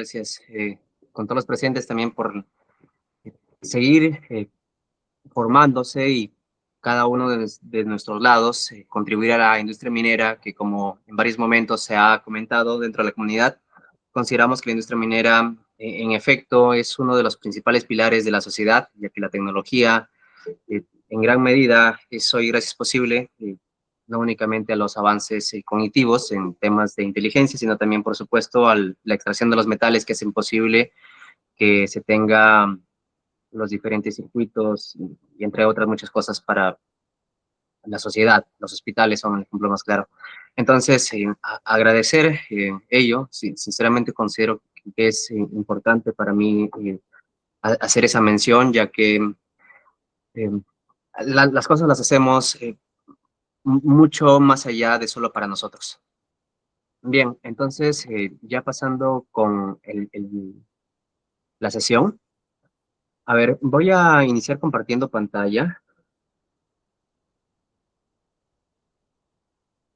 Gracias con todos los presentes también por seguir formándose y cada uno de nuestros lados contribuir a la industria minera que, como en varios momentos se ha comentado dentro de la comunidad, consideramos que la industria minera en efecto es uno de los principales pilares de la sociedad, ya que la tecnología en gran medida es hoy gracias posible no únicamente a los avances cognitivos en temas de inteligencia, sino también, por supuesto, a la extracción de los metales que hacen posible que se tenga los diferentes circuitos y entre otras muchas cosas para la sociedad. Los hospitales son el ejemplo más claro. Entonces, agradecer ello, sí, sinceramente considero que es importante para mí hacer esa mención, ya que eh, las cosas las hacemos mucho más allá de solo para nosotros. Bien, entonces, ya pasando con la sesión, a ver, voy a iniciar compartiendo pantalla.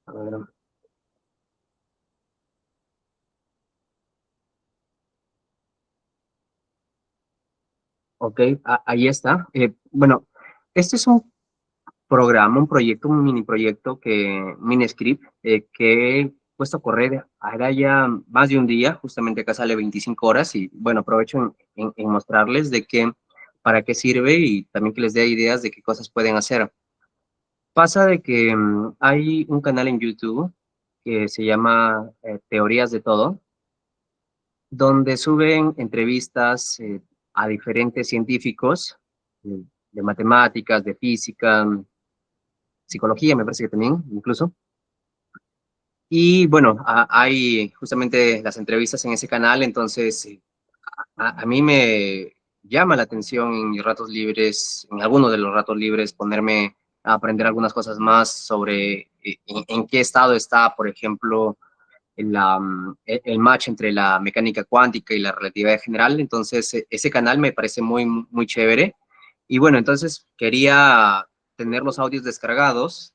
A ver, ok, ahí está. Bueno, este es un programa, un proyecto, un mini proyecto mini script, que he puesto a correr ahora ya más de un día, justamente acá sale 25 horas y bueno, aprovecho en mostrarles de qué, para qué sirve y también que les dé ideas de qué cosas pueden hacer. Pasa de que hay un canal en YouTube que se llama Teorías de Todo, donde suben entrevistas a diferentes científicos de matemáticas, de física, psicología, me parece que también, incluso. Y bueno, hay justamente las entrevistas en ese canal, entonces a mí me llama la atención en mis ratos libres, en algunos de los ratos libres, ponerme a aprender algunas cosas más sobre en qué estado está, por ejemplo, el match entre la mecánica cuántica y la relatividad general. Entonces, ese canal me parece muy chévere. Y bueno, entonces quería tener los audios descargados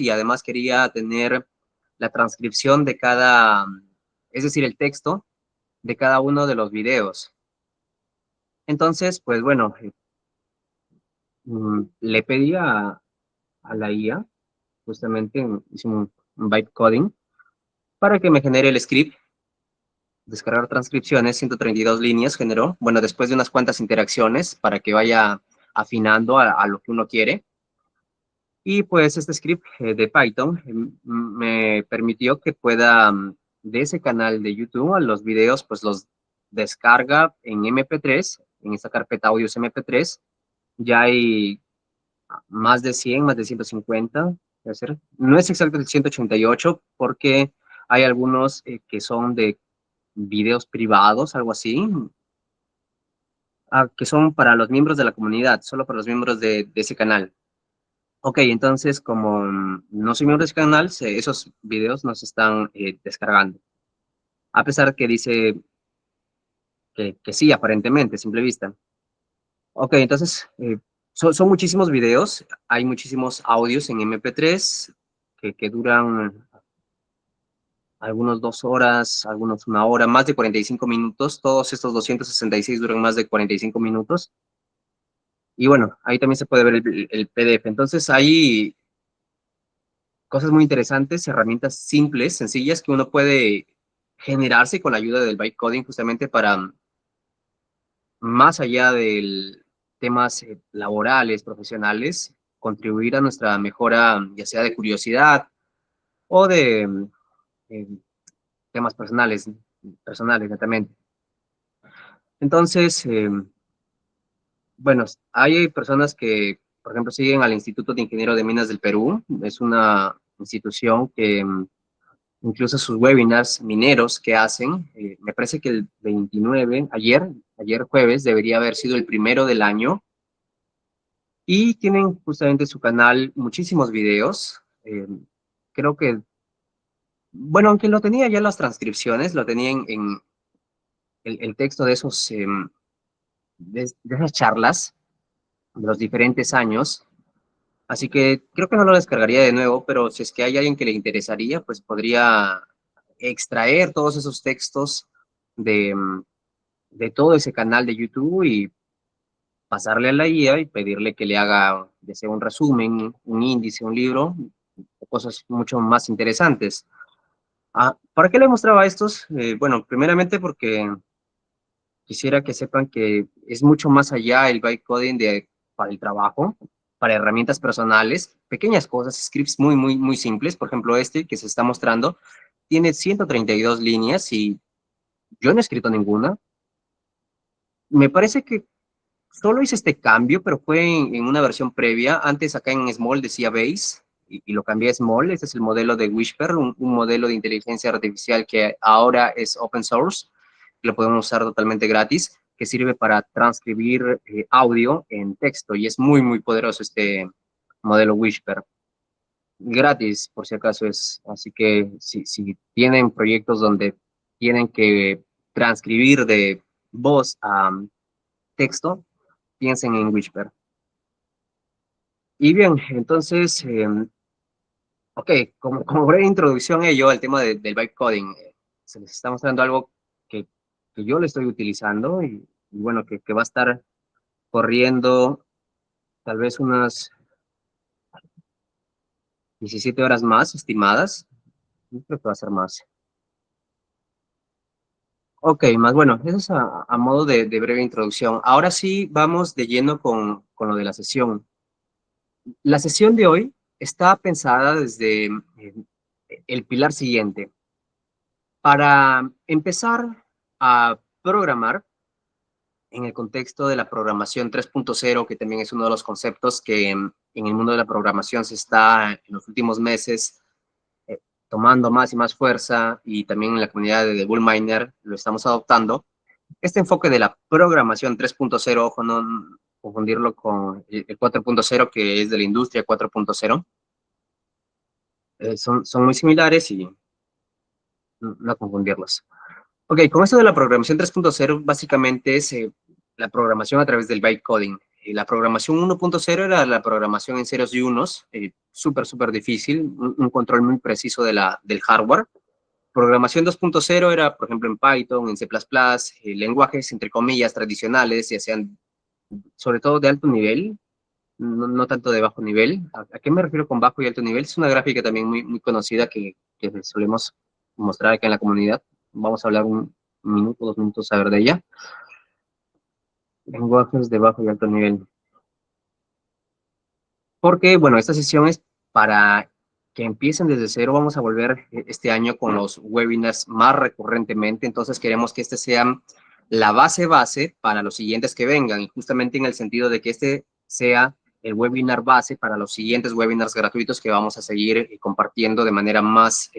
y además quería tener la transcripción de cada, es decir, el texto de cada uno de los videos. Entonces, pues bueno, le pedí a la IA, justamente hice un byte coding, para que me genere el script. Descargar transcripciones, 132 líneas generó, bueno, después de unas cuantas interacciones para que vaya afinando a lo que uno quiere. Y pues este script de Python me permitió que pueda, de ese canal de YouTube, a los videos, pues los descarga en MP3, en esta carpeta audios MP3. Ya hay más de 100, más de 150, es decir, no es exacto el 188, porque hay algunos que son de videos privados, algo así, que son para los miembros de la comunidad, solo para los miembros de ese canal. Ok, entonces como no soy miembro de ese canal, esos videos no se están descargando. A pesar que dice que sí, aparentemente, a simple vista. Ok, entonces son muchísimos videos, hay muchísimos audios en MP3 que duran algunos 2 horas, algunos 1 hora, más de 45 minutos. Todos estos 266 duran más de 45 minutos. Y bueno, ahí también se puede ver el PDF. Entonces hay cosas muy interesantes, herramientas simples, sencillas, que uno puede generarse con la ayuda del bytecoding justamente para, más allá de temas laborales, profesionales, contribuir a nuestra mejora, ya sea de curiosidad o de eh, temas personales netamente. Entonces, bueno, hay personas que, por ejemplo, siguen al Instituto de Ingeniero de Minas del Perú. Es una institución que incluso sus webinars mineros que hacen, me parece que el 29, ayer jueves, debería haber sido el primero del año, y tienen justamente su canal muchísimos videos. Creo que, bueno, aunque lo tenía ya las transcripciones, lo tenía en el texto de de esas charlas de los diferentes años. Así que creo que no lo descargaría de nuevo, pero si es que hay alguien que le interesaría, pues podría extraer todos esos textos de, de todo ese canal de YouTube y pasarle a la IA y pedirle que le haga, ya sea un resumen, un índice, un libro, cosas mucho más interesantes. ¿Para qué le mostraba estos? Bueno, primeramente porque quisiera que sepan que es mucho más allá el byte coding para el trabajo, para herramientas personales, pequeñas cosas, scripts muy, muy, muy simples. Por ejemplo, este que se está mostrando tiene 132 líneas y yo no he escrito ninguna. Me parece que solo hice este cambio, pero fue en una versión previa. Antes acá en Small decía Base y lo cambié a Small. Este es el modelo de Whisper, un modelo de inteligencia artificial que ahora es open source. Lo podemos usar totalmente gratis, que sirve para transcribir audio en texto y es muy, muy poderoso este modelo Whisper. Gratis, por si acaso es. Así que si tienen proyectos donde tienen que transcribir de voz a texto, piensen en Whisper. Y bien, entonces, ok, como breve introducción yo al tema del bytecoding, se les está mostrando algo que, que yo le estoy utilizando y bueno, que va a estar corriendo tal vez unas 17 horas más estimadas. Yo creo que va a ser más. Ok, más bueno, eso es a modo de breve introducción. Ahora sí, vamos de lleno con lo de la sesión. La sesión de hoy está pensada desde el pilar siguiente. Para empezar a programar en el contexto de la programación 3.0, que también es uno de los conceptos que en el mundo de la programación se está en los últimos meses eh, tomando más y más fuerza, y también en la comunidad de Bullminer lo estamos adoptando. Este enfoque de la programación 3.0, ojo, no confundirlo con el 4.0, que es de la industria 4.0, son muy similares y no confundirlos. Ok, con esto de la programación 3.0, básicamente es la programación a través del bytecoding. La programación 1.0 era la programación en ceros y unos, súper, súper difícil, un control muy preciso del hardware. Programación 2.0 era, por ejemplo, en Python, en C++, lenguajes, entre comillas, tradicionales, ya sean sobre todo de alto nivel, no tanto de bajo nivel. ¿A qué me refiero con bajo y alto nivel? Es una gráfica también muy, muy conocida que solemos mostrar acá en la comunidad. Vamos a hablar un minuto, 2 minutos a ver de ella. Lenguajes de bajo y alto nivel. Porque, bueno, esta sesión es para que empiecen desde cero. Vamos a volver este año con los webinars más recurrentemente, entonces queremos que este sea la base para los siguientes que vengan, y justamente en el sentido de que este sea el webinar base para los siguientes webinars gratuitos que vamos a seguir compartiendo de manera más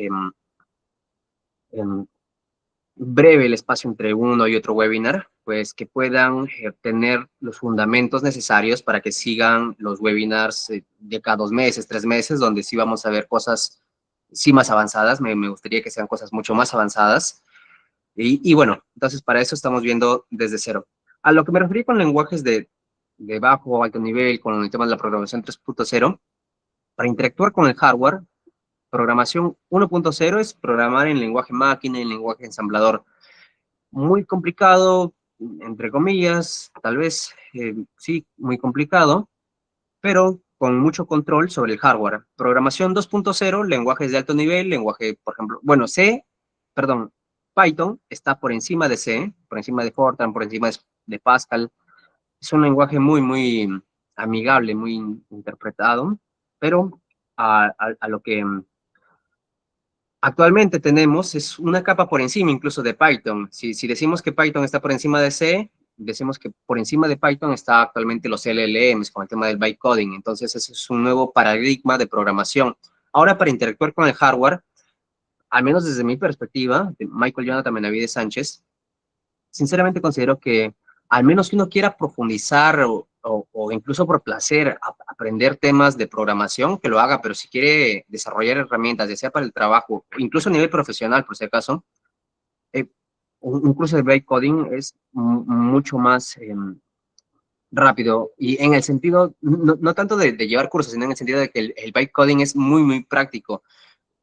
breve el espacio entre uno y otro webinar, pues que puedan tener los fundamentos necesarios para que sigan los webinars de cada 2 meses, 3 meses, donde sí vamos a ver cosas sí más avanzadas. Me gustaría que sean cosas mucho más avanzadas. Y bueno, entonces para eso estamos viendo desde cero. A lo que me referí con lenguajes de bajo o alto nivel, con el tema de la programación 3.0, para interactuar con el hardware, programación 1.0 es programar en lenguaje máquina, en lenguaje ensamblador. Muy complicado, entre comillas, tal vez sí, muy complicado, pero con mucho control sobre el hardware. Programación 2.0, lenguajes de alto nivel, lenguaje, por ejemplo, bueno, Python está por encima de C, por encima de Fortran, por encima de Pascal. Es un lenguaje muy, muy amigable, muy interpretado, pero a lo que actualmente tenemos es una capa por encima incluso de Python. Si decimos que Python está por encima de C, decimos que por encima de Python está actualmente los LLMs con el tema del bytecoding. Entonces, ese es un nuevo paradigma de programación. Ahora, para interactuar con el hardware, al menos desde mi perspectiva, de Michael Jonathan Benavides Sánchez, sinceramente considero que al menos que uno quiera profundizar o incluso por placer aprender temas de programación, que lo haga, pero si quiere desarrollar herramientas, ya sea para el trabajo, incluso a nivel profesional, por si acaso, eh, un curso de bytecoding es mucho más rápido, y en el sentido, no tanto de llevar cursos, sino en el sentido de que el bytecoding es muy, muy práctico.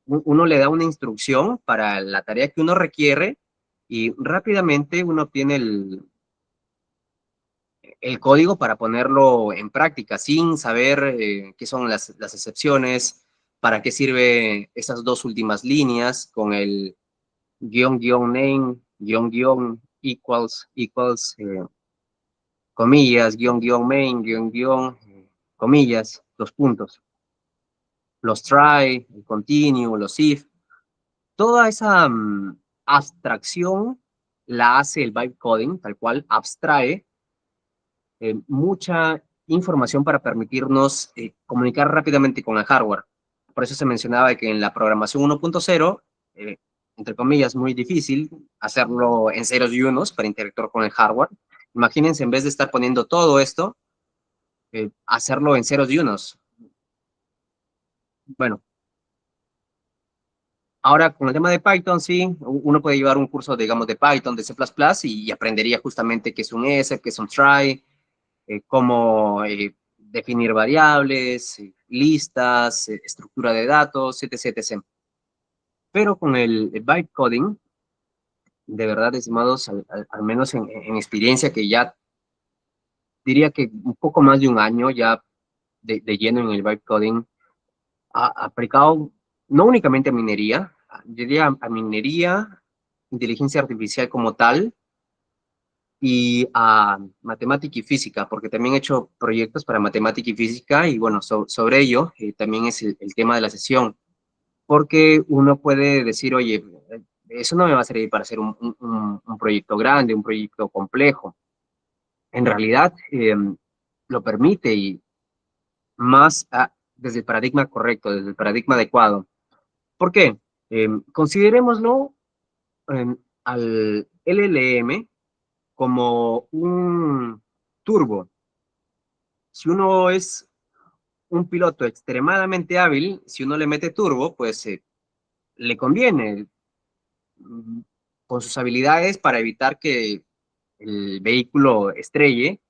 Uno le da una instrucción para la tarea que uno requiere y rápidamente uno obtiene el código para ponerlo en práctica, sin saber qué son las excepciones, para qué sirve esas dos últimas líneas con el name, equals, comillas, main, comillas, los puntos, los try, el continue, los if. Toda esa abstracción la hace el bytecoding, tal cual, abstrae mucha información para permitirnos comunicar rápidamente con el hardware. Por eso se mencionaba que en la programación 1.0, entre comillas, muy difícil hacerlo en ceros y unos para interactuar con el hardware. Imagínense, en vez de estar poniendo todo esto, hacerlo en ceros y unos. Bueno, ahora con el tema de Python, sí, uno puede llevar un curso, digamos, de Python, de C++, y aprendería justamente qué es un ESER, qué es un try, cómo definir variables, listas, estructura de datos, etc, etc. Pero con el bytecoding, de verdad, estimados, al menos en experiencia, que ya diría que un poco más de un año ya de lleno en el bytecoding, aplicado no únicamente a minería, diría a minería, inteligencia artificial como tal, y a matemática y física, porque también he hecho proyectos para matemática y física, y bueno, sobre ello también es el tema de la sesión, porque uno puede decir, oye, eso no me va a servir para hacer un proyecto grande, un proyecto complejo. En realidad, lo permite, y más desde el paradigma correcto, desde el paradigma adecuado. ¿Por qué? Considerémoslo al LLM como un turbo. Si uno es un piloto extremadamente hábil, si uno le mete turbo, pues le conviene con sus habilidades para evitar que el vehículo estrelle,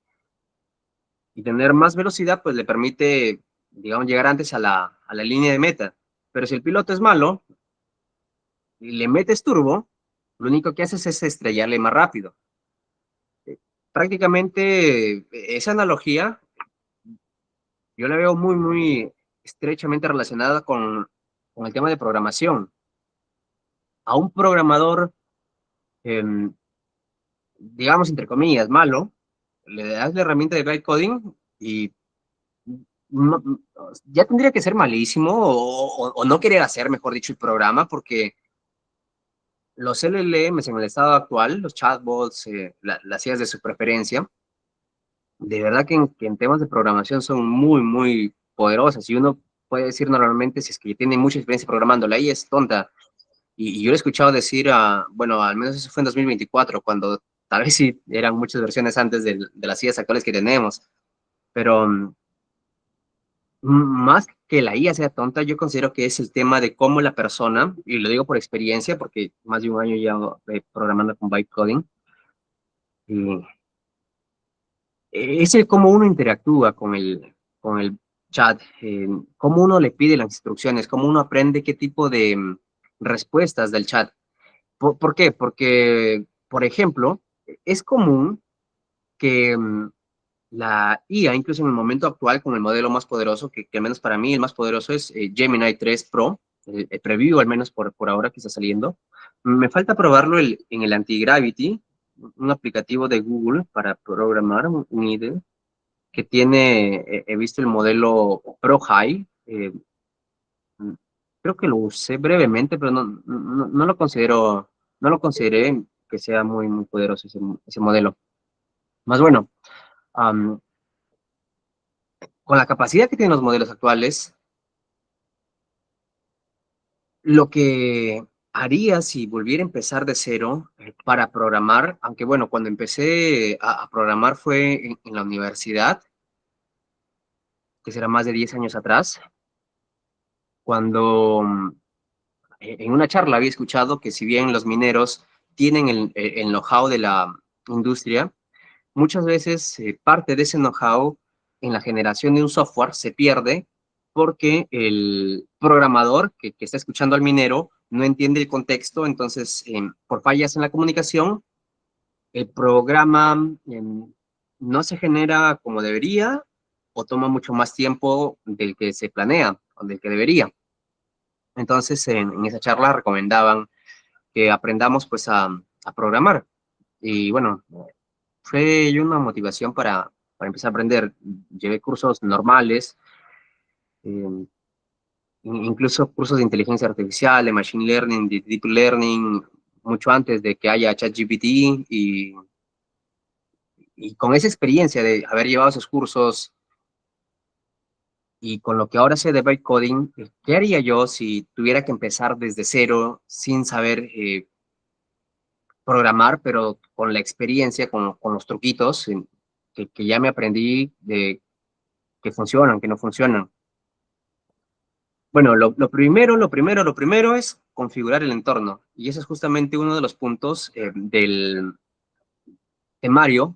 y tener más velocidad, pues le permite, digamos, llegar antes a la línea de meta. Pero si el piloto es malo y le metes turbo, lo único que haces es estrellarle más rápido. Prácticamente esa analogía yo la veo muy, muy estrechamente relacionada con el tema de programación. A un programador, eh, digamos, entre comillas, malo, le das la herramienta de bytecoding y no, ya tendría que ser malísimo o no querer hacer, mejor dicho, el programa, porque los LLMs en el estado actual, los chatbots, las IAs de su preferencia, de verdad que en temas de programación son muy, muy poderosas. Y uno puede decir normalmente, si es que tiene mucha experiencia programando, la IA es tonta. Y yo lo he escuchado decir, bueno, al menos eso fue en 2024, cuando tal vez sí eran muchas versiones antes de las IAs actuales que tenemos. Pero más que la IA sea tonta, yo considero que es el tema de cómo la persona, y lo digo por experiencia, porque más de un año ya programando con bytecoding, y es el cómo uno interactúa con el chat, cómo uno le pide las instrucciones, cómo uno aprende qué tipo de respuestas del chat. ¿Por qué? Porque, por ejemplo, es común que la IA, incluso en el momento actual, con el modelo más poderoso, que al menos para mí el más poderoso es Gemini 3 Pro, el preview al menos por ahora que está saliendo. Me falta probarlo en el Anti-Gravity, un aplicativo de Google para programar un IDE, que tiene, he visto el modelo Pro High, creo que lo usé brevemente, pero no lo considero, no lo consideré que sea muy, muy poderoso ese modelo. Más bueno, um, con la capacidad que tienen los modelos actuales, lo que haría si volviera a empezar de cero para programar, aunque bueno, cuando empecé a programar fue en la universidad, que será más de 10 años atrás, cuando en una charla había escuchado que si bien los mineros tienen el know-how de la industria, muchas veces parte de ese know-how en la generación de un software se pierde porque el programador que está escuchando al minero no entiende el contexto, entonces por fallas en la comunicación, el programa no se genera como debería o toma mucho más tiempo del que se planea o del que debería. Entonces, en esa charla recomendaban que aprendamos pues a programar. Y bueno, fue una motivación para empezar a aprender. Llevé cursos normales, eh, incluso cursos de inteligencia artificial, de machine learning, de deep learning, mucho antes de que haya ChatGPT y con esa experiencia de haber llevado esos cursos y con lo que ahora sé de bytecoding, ¿qué haría yo si tuviera que empezar desde cero sin saber programar, pero con la experiencia, con los truquitos que ya me aprendí de que funcionan, que no funcionan? Bueno, lo primero es configurar el entorno. Y ese es justamente uno de los puntos del temario,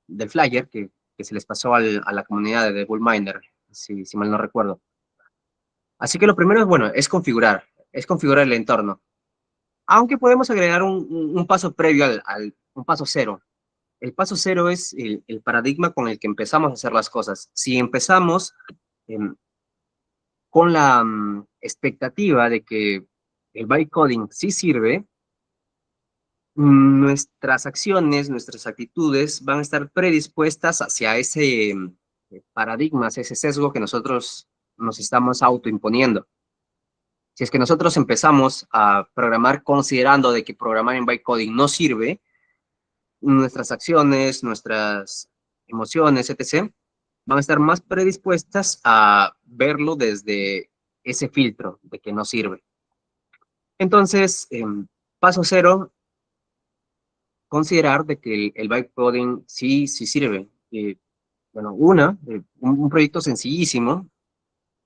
del flyer, que se les pasó a la comunidad de Bullminer, si mal no recuerdo. Así que lo primero es, bueno, es configurar el entorno. Aunque podemos agregar un paso previo un paso cero. El paso cero es el paradigma con el que empezamos a hacer las cosas. Si empezamos em, con la expectativa de que el bytecoding sí sirve, nuestras acciones, nuestras actitudes van a estar predispuestas hacia ese paradigma, hacia ese sesgo que nosotros nos estamos autoimponiendo. Si es que nosotros empezamos a programar considerando de que programar en bytecoding no sirve, nuestras acciones, nuestras emociones, etc., van a estar más predispuestas a verlo desde ese filtro de que no sirve. Entonces, paso cero, considerar de que el bytecoding sí sirve. Bueno, un proyecto sencillísimo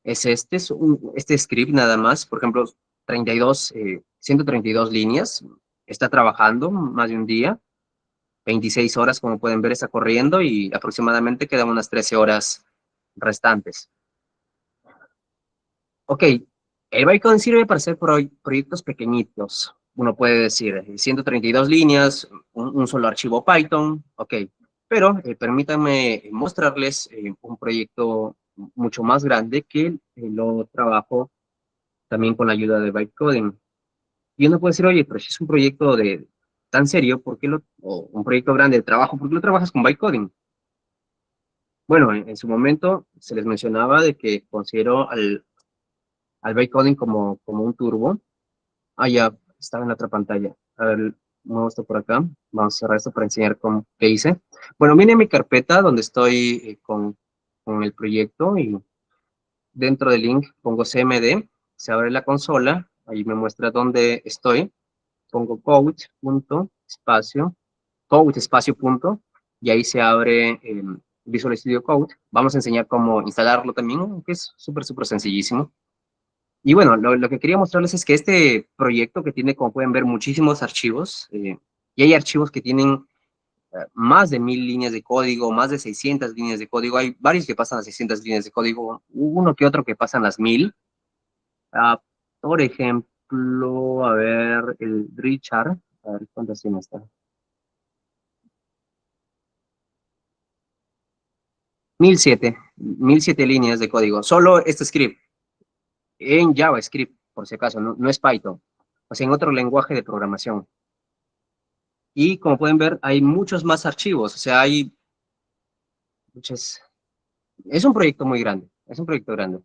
es este script nada más, por ejemplo, 132 líneas, está trabajando más de un día, 26 horas, como pueden ver, está corriendo y aproximadamente quedan unas 13 horas restantes. Ok, el bytecoding sirve para hacer proyectos pequeñitos. Uno puede decir 132 líneas, un solo archivo Python, ok. Pero permítanme mostrarles un proyecto mucho más grande que lo trabajo también con la ayuda de bytecoding. Y uno puede decir, oye, pero si es un proyecto tan serio, o un proyecto grande de trabajo, ¿por qué lo trabajas con bytecoding? Bueno, en su momento se les mencionaba de que considero al bytecoding como un turbo. Ah, ya, estaba en la otra pantalla. A ver, muevo esto por acá. Vamos a cerrar esto para enseñar qué hice. Bueno, viene mi carpeta donde estoy con el proyecto y dentro del link pongo CMD, se abre la consola, ahí me muestra dónde estoy, pongo code espacio punto, y ahí se abre Visual Studio Code. Vamos a enseñar cómo instalarlo también, que es súper sencillísimo. Y bueno, lo que quería mostrarles es que este proyecto que tiene, como pueden ver, muchísimos archivos, y hay archivos que tienen más de 1000 líneas de código, más de 600 líneas de código, hay varios que pasan las 600 líneas de código, uno que otro que pasan las 1000. Por ejemplo, a ver, el Richard, a ver cuántas tiene esta. 1007 líneas de código, solo este script, en JavaScript, por si acaso, no es Python, o sea, en otro lenguaje de programación. Y como pueden ver, hay muchos más archivos, o sea, hay muchos. Es un proyecto muy grande, es un proyecto grande.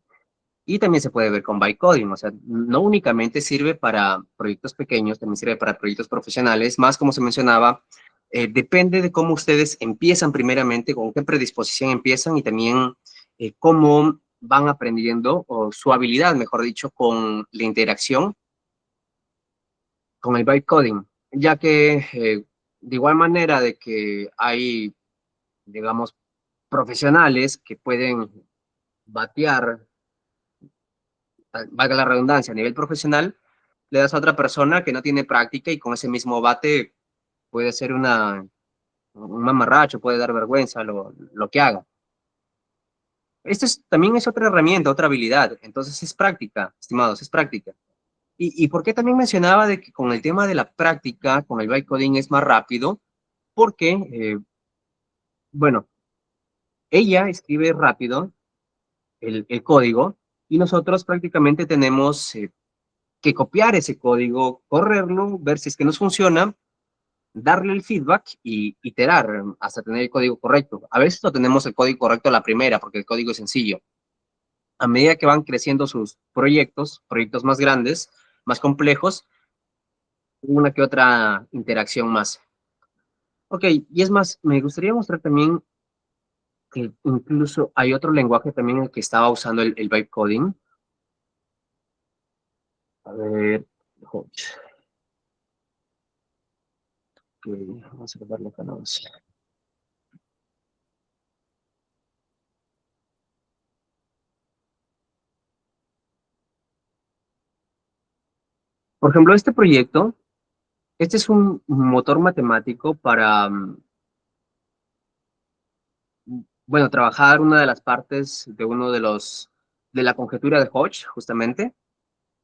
Y también se puede ver con bytecoding, o sea, no únicamente sirve para proyectos pequeños, también sirve para proyectos profesionales, más como se mencionaba, depende de cómo ustedes empiezan primeramente, con qué predisposición empiezan y también cómo van aprendiendo, o su habilidad, mejor dicho, con la interacción con el bytecoding, ya que de igual manera de que hay, digamos, profesionales que pueden batear, valga la redundancia, a nivel profesional, le das a otra persona que no tiene práctica y con ese mismo bate puede ser un mamarracho, puede dar vergüenza lo que haga. También es otra herramienta, otra habilidad, entonces es práctica, estimados, es práctica. ¿Y por qué también mencionaba de que con el tema de la práctica, con el bytecoding es más rápido? Porque, bueno, ella escribe rápido el código y nosotros prácticamente tenemos que copiar ese código, correrlo, ver si es que nos funciona, darle el feedback y iterar hasta tener el código correcto. A veces no tenemos el código correcto a la primera porque el código es sencillo. A medida que van creciendo sus proyectos más grandes, más complejos, una que otra interacción más. Ok, y es más, me gustaría mostrar también que incluso hay otro lenguaje también en el que estaba usando el bytecoding. A ver, ok, vamos a darle acá nada más. Por ejemplo, este proyecto, este es un motor matemático para, bueno, trabajar una de las partes de uno de la conjetura de Hodge, justamente.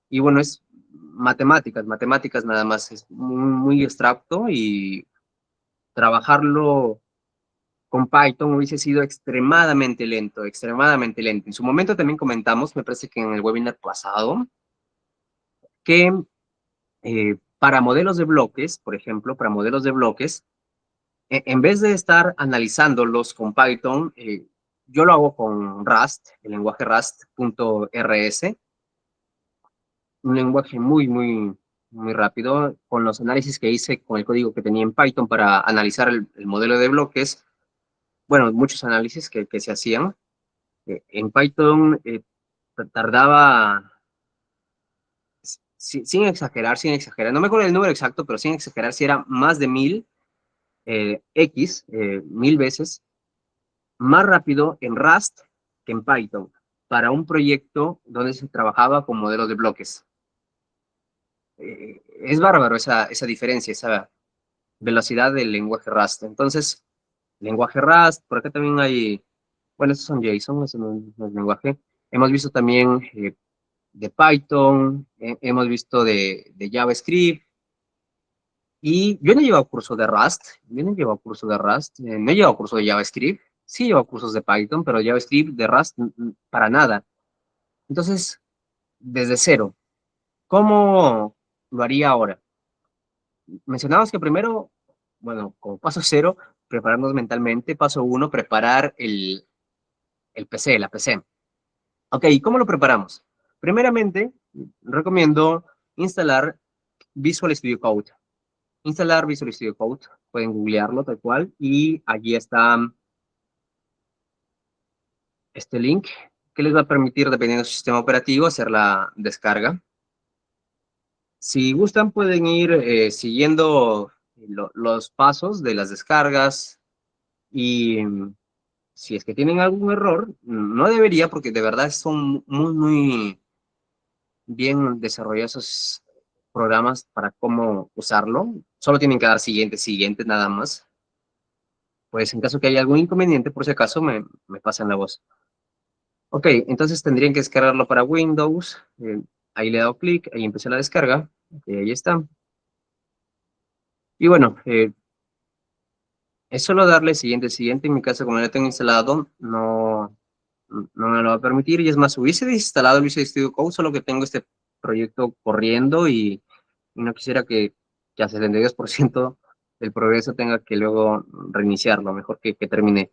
Y bueno, es matemáticas nada más, es muy abstracto y trabajarlo con Python hubiese sido extremadamente lento, extremadamente lento. En su momento también comentamos, me parece que en el webinar pasado, que para modelos de bloques, por ejemplo, para modelos de bloques, en vez de estar analizándolos con Python, yo lo hago con Rust, el lenguaje Rust.rs, un lenguaje muy rápido. Con los análisis que hice con el código que tenía en Python para analizar el modelo de bloques, bueno, muchos análisis que se hacían. En Python tardaba, sin exagerar, no me acuerdo el número exacto, pero sin exagerar, si era más de 1000, 1000 veces más rápido en Rust que en Python para un proyecto donde se trabajaba con modelos de bloques. Es bárbaro esa diferencia, esa velocidad del lenguaje Rust. Entonces, lenguaje Rust, por acá también hay, bueno, estos son JSON, eso no es lenguaje. Hemos visto también de Python, hemos visto de JavaScript, y yo no he llevado curso de Rust, yo no he llevado curso de Rust, no he llevado curso de JavaScript, sí he llevado cursos de Python, pero JavaScript de Rust para nada. Entonces, desde cero, ¿cómo lo haría ahora? Mencionabas que primero, bueno, como paso cero, prepararnos mentalmente, paso uno, preparar el PC, la PC. Ok, ¿cómo lo preparamos? Primeramente, recomiendo instalar Visual Studio Code. Instalar Visual Studio Code, pueden googlearlo tal cual, y allí está este link que les va a permitir, dependiendo de su sistema operativo, hacer la descarga. Si gustan, pueden ir siguiendo los pasos de las descargas y si es que tienen algún error, no debería, porque de verdad son muy bien desarrollados esos programas para cómo usarlo. Solo tienen que dar siguiente, nada más. Pues en caso que haya algún inconveniente, por si acaso, me pasan la voz. Ok, entonces tendrían que descargarlo para Windows. Ahí le he dado clic, ahí empecé la descarga. Ahí está. Y bueno, es solo darle siguiente. En mi caso, como ya lo tengo instalado, no me lo va a permitir. Y es más, hubiese desinstalado el Visual Studio Code, solo que tengo este proyecto corriendo y no quisiera que a 72% del progreso tenga que luego reiniciarlo, mejor que termine.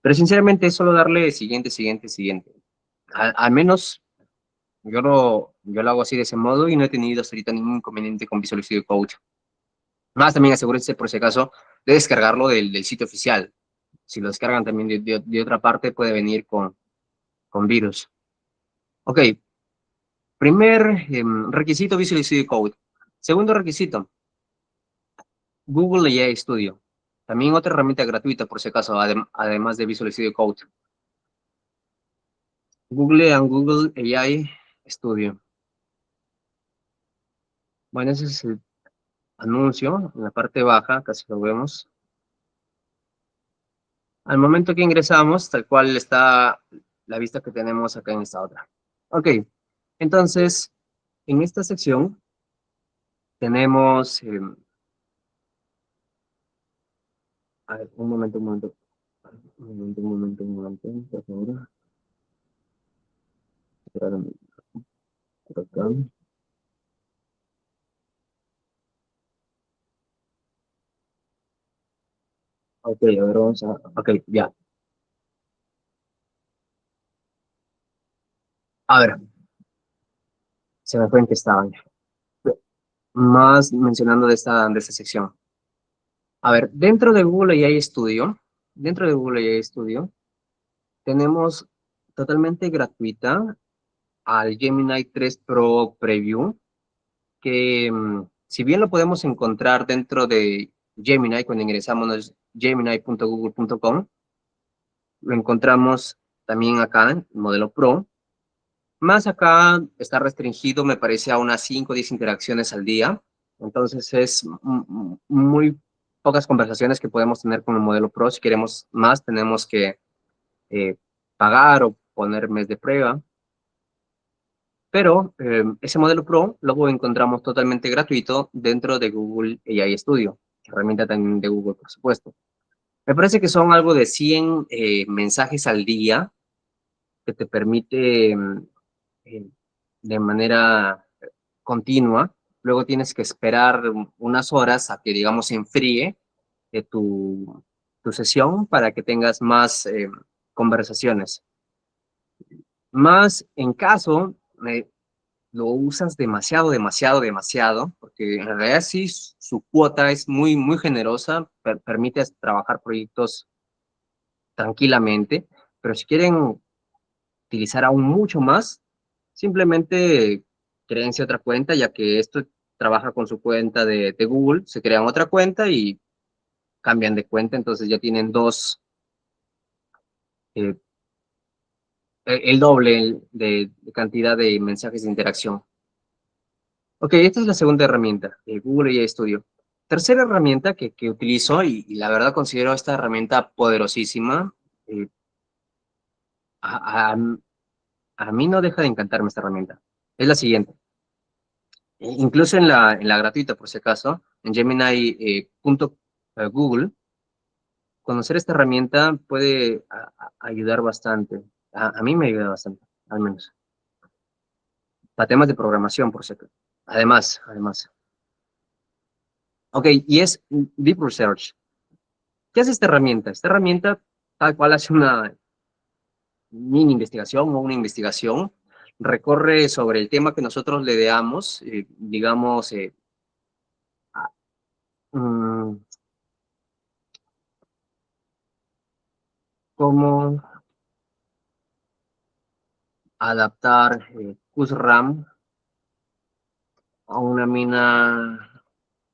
Pero sinceramente es solo darle siguiente. Al menos yo lo hago así de ese modo y no he tenido hasta ahorita ningún inconveniente con Visual Studio Code. Más también asegúrense por si acaso de descargarlo del sitio oficial. Si lo descargan también de otra parte puede venir con virus. Ok, primer requisito Visual Studio Code. Segundo requisito, Google AI Studio. También otra herramienta gratuita por si acaso, además de Visual Studio Code. Google AI Studio. Bueno, ese es el anuncio en la parte baja, casi lo vemos. Al momento que ingresamos, tal cual está la vista que tenemos acá en esta otra. Ok, entonces, en esta sección tenemos, a ver, un momento, por favor. Espérame, por acá. Ok, a ver, ok, ya. A ver, se me fue en que estaba. Más mencionando de esta sección. A ver, dentro de Google AI Studio, tenemos totalmente gratuita al Gemini 3 Pro Preview, que si bien lo podemos encontrar dentro de Gemini, cuando ingresamos gemini.google.com, lo encontramos también acá en modelo Pro, más acá está restringido, me parece, a unas 5 o 10 interacciones al día. Entonces es muy pocas conversaciones que podemos tener con el modelo Pro. Si queremos más, tenemos que pagar o poner mes de prueba. Pero ese modelo Pro luego encontramos totalmente gratuito dentro de Google AI Studio, herramienta también de Google, por supuesto. Me parece que son algo de 100 mensajes al día que te permite eh, de manera continua. Luego tienes que esperar unas horas a que, digamos, se enfríe tu sesión para que tengas más conversaciones. Más en caso lo usas demasiado, demasiado, demasiado, porque en realidad sí, su cuota es muy, muy generosa, permite trabajar proyectos tranquilamente, pero si quieren utilizar aún mucho más, simplemente créense otra cuenta, ya que esto trabaja con su cuenta de Google, se crean otra cuenta y cambian de cuenta, entonces ya tienen eh, el doble de cantidad de mensajes de interacción. Ok, esta es la segunda herramienta, Google AI Studio. Tercera herramienta que utilizo y la verdad considero esta herramienta poderosísima. eh, a, a- a mí no deja de encantarme esta herramienta. Es la siguiente. Incluso en la gratuita, por si acaso, en Gemini.google, conocer esta herramienta puede ayudar bastante. A mí me ayuda bastante, al menos. Para temas de programación, por si acaso. Además. Ok, y es Deep Research. ¿Qué hace esta herramienta? Esta herramienta tal cual hace una mini investigación o una investigación, recorre sobre el tema que nosotros le damos, digamos, mm, cómo adaptar QSRAM a una mina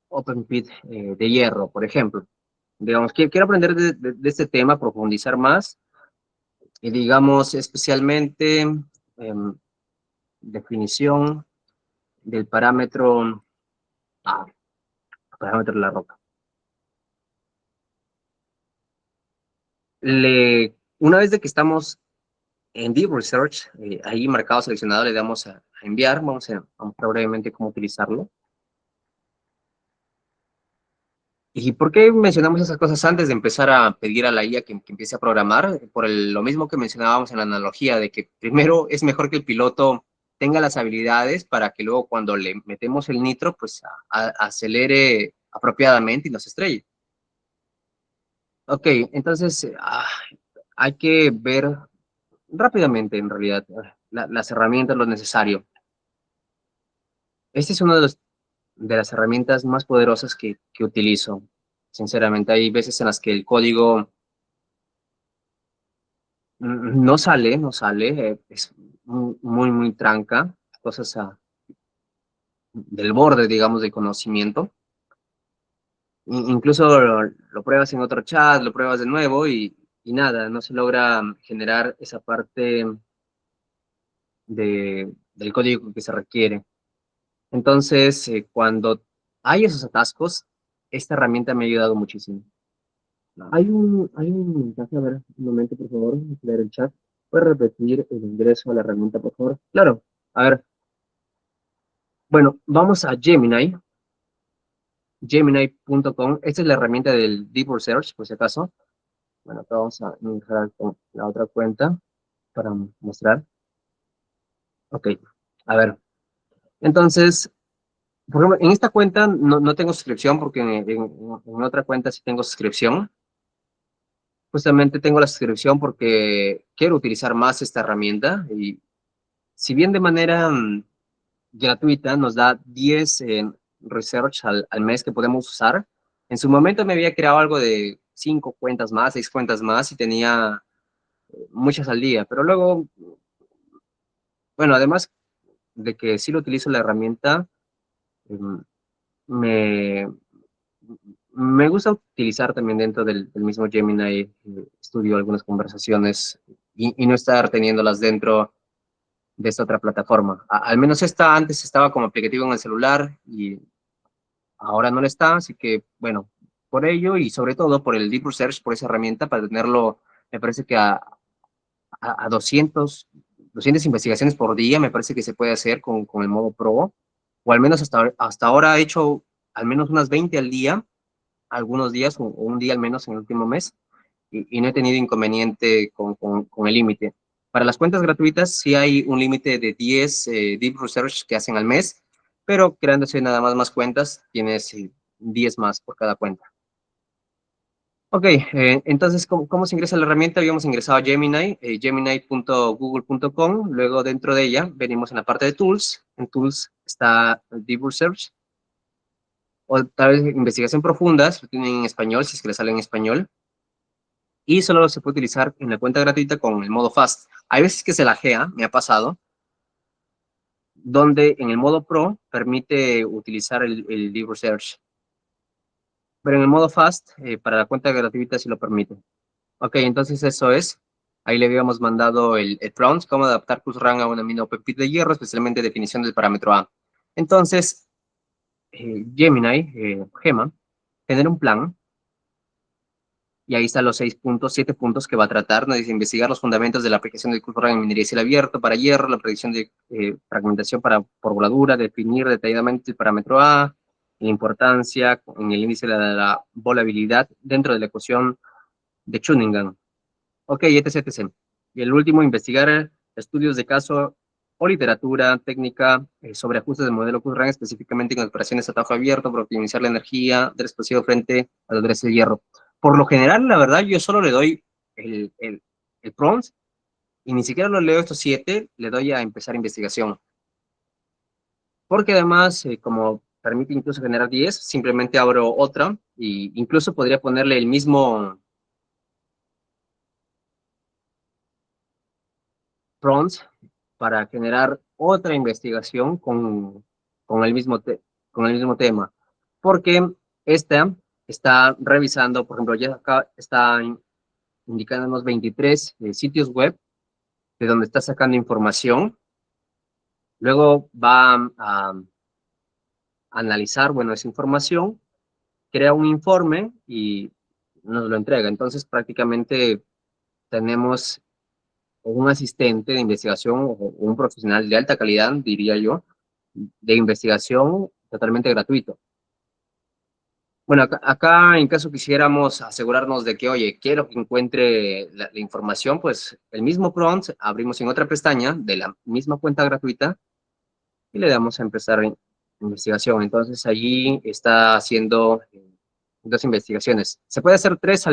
open pit de hierro, por ejemplo. Digamos, quiero aprender de este tema, profundizar más, y digamos, especialmente em, definición del parámetro de la roca. Una vez de que estamos en Deep Research, ahí marcado seleccionado, le damos a enviar, a mostrar brevemente cómo utilizarlo. ¿Y por qué mencionamos esas cosas antes de empezar a pedir a la IA que empiece a programar? Por lo mismo que mencionábamos en la analogía, de que primero es mejor que el piloto tenga las habilidades para que luego cuando le metemos el nitro, pues acelere apropiadamente y nos estrelle. Ok, entonces hay que ver rápidamente, en realidad, las herramientas, lo necesario. Este es uno de las herramientas más poderosas que utilizo. Sinceramente, hay veces en las que el código no sale, es muy, muy tranca, cosas del borde, digamos, de conocimiento. Incluso lo pruebas en otro chat, lo pruebas de nuevo y nada, no se logra generar esa parte del código que se requiere. Entonces, cuando hay esos atascos, esta herramienta me ha ayudado muchísimo. Hay un mensaje, a ver, un momento, por favor, voy a leer el chat. ¿Puedes repetir el ingreso a la herramienta, por favor? Claro, a ver, bueno, vamos a Gemini. Gemini.com. Esta es la herramienta del Deep Research, por si acaso. Bueno, acá vamos a entrar con la otra cuenta para mostrar. Ok, a ver. Entonces, por ejemplo, en esta cuenta no tengo suscripción porque en otra cuenta sí tengo suscripción. Justamente tengo la suscripción porque quiero utilizar más esta herramienta y si bien de manera gratuita nos da 10 research al mes que podemos usar, en su momento me había creado algo de 5 cuentas más, 6 cuentas más y tenía muchas al día, pero luego, bueno, además de que sí lo utilizo la herramienta, em, me, me gusta utilizar también dentro del mismo Gemini Studio algunas conversaciones y no estar teniéndolas dentro de esta otra plataforma. Al menos esta antes estaba como aplicativo en el celular y ahora no lo está, así que bueno, por ello y sobre todo por el Deep Research, por esa herramienta, para tenerlo, me parece que a 200 investigaciones por día, me parece que se puede hacer con el modo Pro, o al menos hasta ahora he hecho al menos unas 20 al día, algunos días, o un día al menos en el último mes, y no he tenido inconveniente con el límite. Para las cuentas gratuitas sí hay un límite de 10 Deep Research que hacen al mes, pero creándose nada más cuentas, tienes 10 más por cada cuenta. Ok, entonces, ¿cómo se ingresa a la herramienta? Habíamos ingresado a Gemini, gemini.google.com, luego dentro de ella venimos en la parte de Tools, en Tools está Deep Research, o tal vez investigación profunda, si lo tienen en español, si es que le sale en español, y solo se puede utilizar en la cuenta gratuita con el modo Fast. Hay veces que se lajea, me ha pasado, donde en el modo Pro permite utilizar el Deep Research, pero en el modo Fast, para la cuenta gratuita sí lo permite. Ok, entonces eso es. Ahí le habíamos mandado el prompt, cómo adaptar QSRAM a un aminopéptido de hierro, especialmente definición del parámetro A. Entonces, Gemini, Gema, tener un plan, y ahí están los 6 puntos, 7 puntos que va a tratar. Nos dice investigar los fundamentos de la aplicación del QSRAM en minería de cielo abierto para hierro, la predicción de fragmentación por voladura, definir detalladamente el parámetro A, la importancia en el índice de la volabilidad dentro de la ecuación de Cunningham. Ok, etc, etc. Y el último, investigar estudios de caso o literatura técnica sobre ajustes del modelo QRAM, específicamente en operaciones a tajo abierto para optimizar la energía del explosivo frente a los dreses de hierro. Por lo general, la verdad, yo solo le doy el prompt y ni siquiera lo leo estos 7, le doy a empezar investigación. Porque además, como permite incluso generar 10, simplemente abro otra e incluso podría ponerle el mismo prompts para generar otra investigación con el mismo, con el mismo tema. Porque esta está revisando, por ejemplo, ya acá está indicándonos 23 sitios web de donde está sacando información. Luego va a analizar, bueno, esa información, crea un informe y nos lo entrega. Entonces, prácticamente tenemos un asistente de investigación o un profesional de alta calidad, diría yo, de investigación totalmente gratuito. Bueno, acá en caso quisiéramos asegurarnos de que, oye, quiero que encuentre la información, pues el mismo prompt abrimos en otra pestaña de la misma cuenta gratuita y le damos a empezar investigación. Entonces allí está haciendo 2 investigaciones. Se puede hacer 3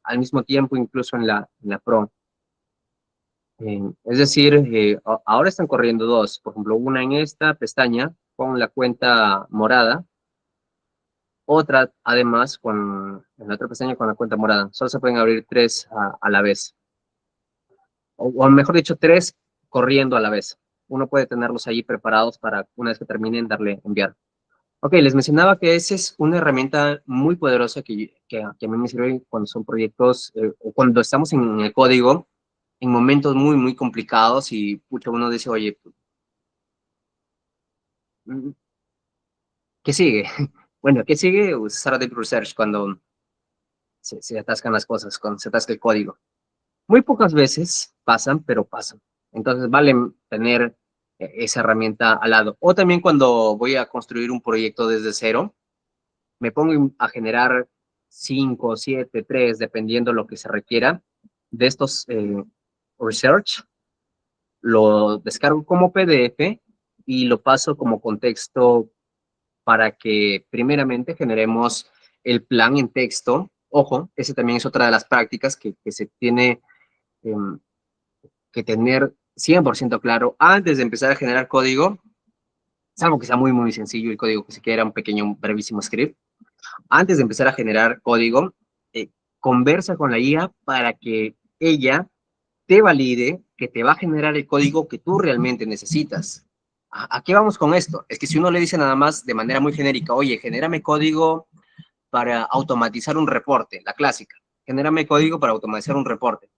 al mismo tiempo, incluso en la Pro. Es decir, ahora están corriendo 2, por ejemplo, una en esta pestaña con la cuenta morada, otra además en la otra pestaña con la cuenta morada. Solo se pueden abrir 3 a la vez, o mejor dicho, 3 corriendo a la vez. Uno puede tenerlos ahí preparados para una vez que terminen darle enviar. Ok, les mencionaba que esa es una herramienta muy poderosa que a mí me sirve cuando son proyectos o cuando estamos en el código en momentos muy complicados y pucha, uno dice, oye, mm, ¿qué sigue? Bueno, ¿qué sigue? Usar Deep Research cuando se atascan las cosas, cuando se atasca el código. Muy pocas veces pasan, pero pasan. Entonces vale tener esa herramienta al lado. O también cuando voy a construir un proyecto desde cero, me pongo a generar 5, 7, 3, dependiendo lo que se requiera de estos research, lo descargo como PDF y lo paso como contexto para que primeramente generemos el plan en texto. Ojo, ese también es otra de las prácticas que se tiene eh, que tener 100% claro antes de empezar a generar código, salvo que sea muy, muy sencillo el código, que se quiera un pequeño, brevísimo script. Antes de empezar a generar código, conversa con la IA para que ella te valide que te va a generar el código que tú realmente necesitas. ¿A qué vamos con esto? Es que si uno le dice nada más de manera muy genérica, oye, genérame código para automatizar un reporte, la clásica, genérame código para automatizar un reporte.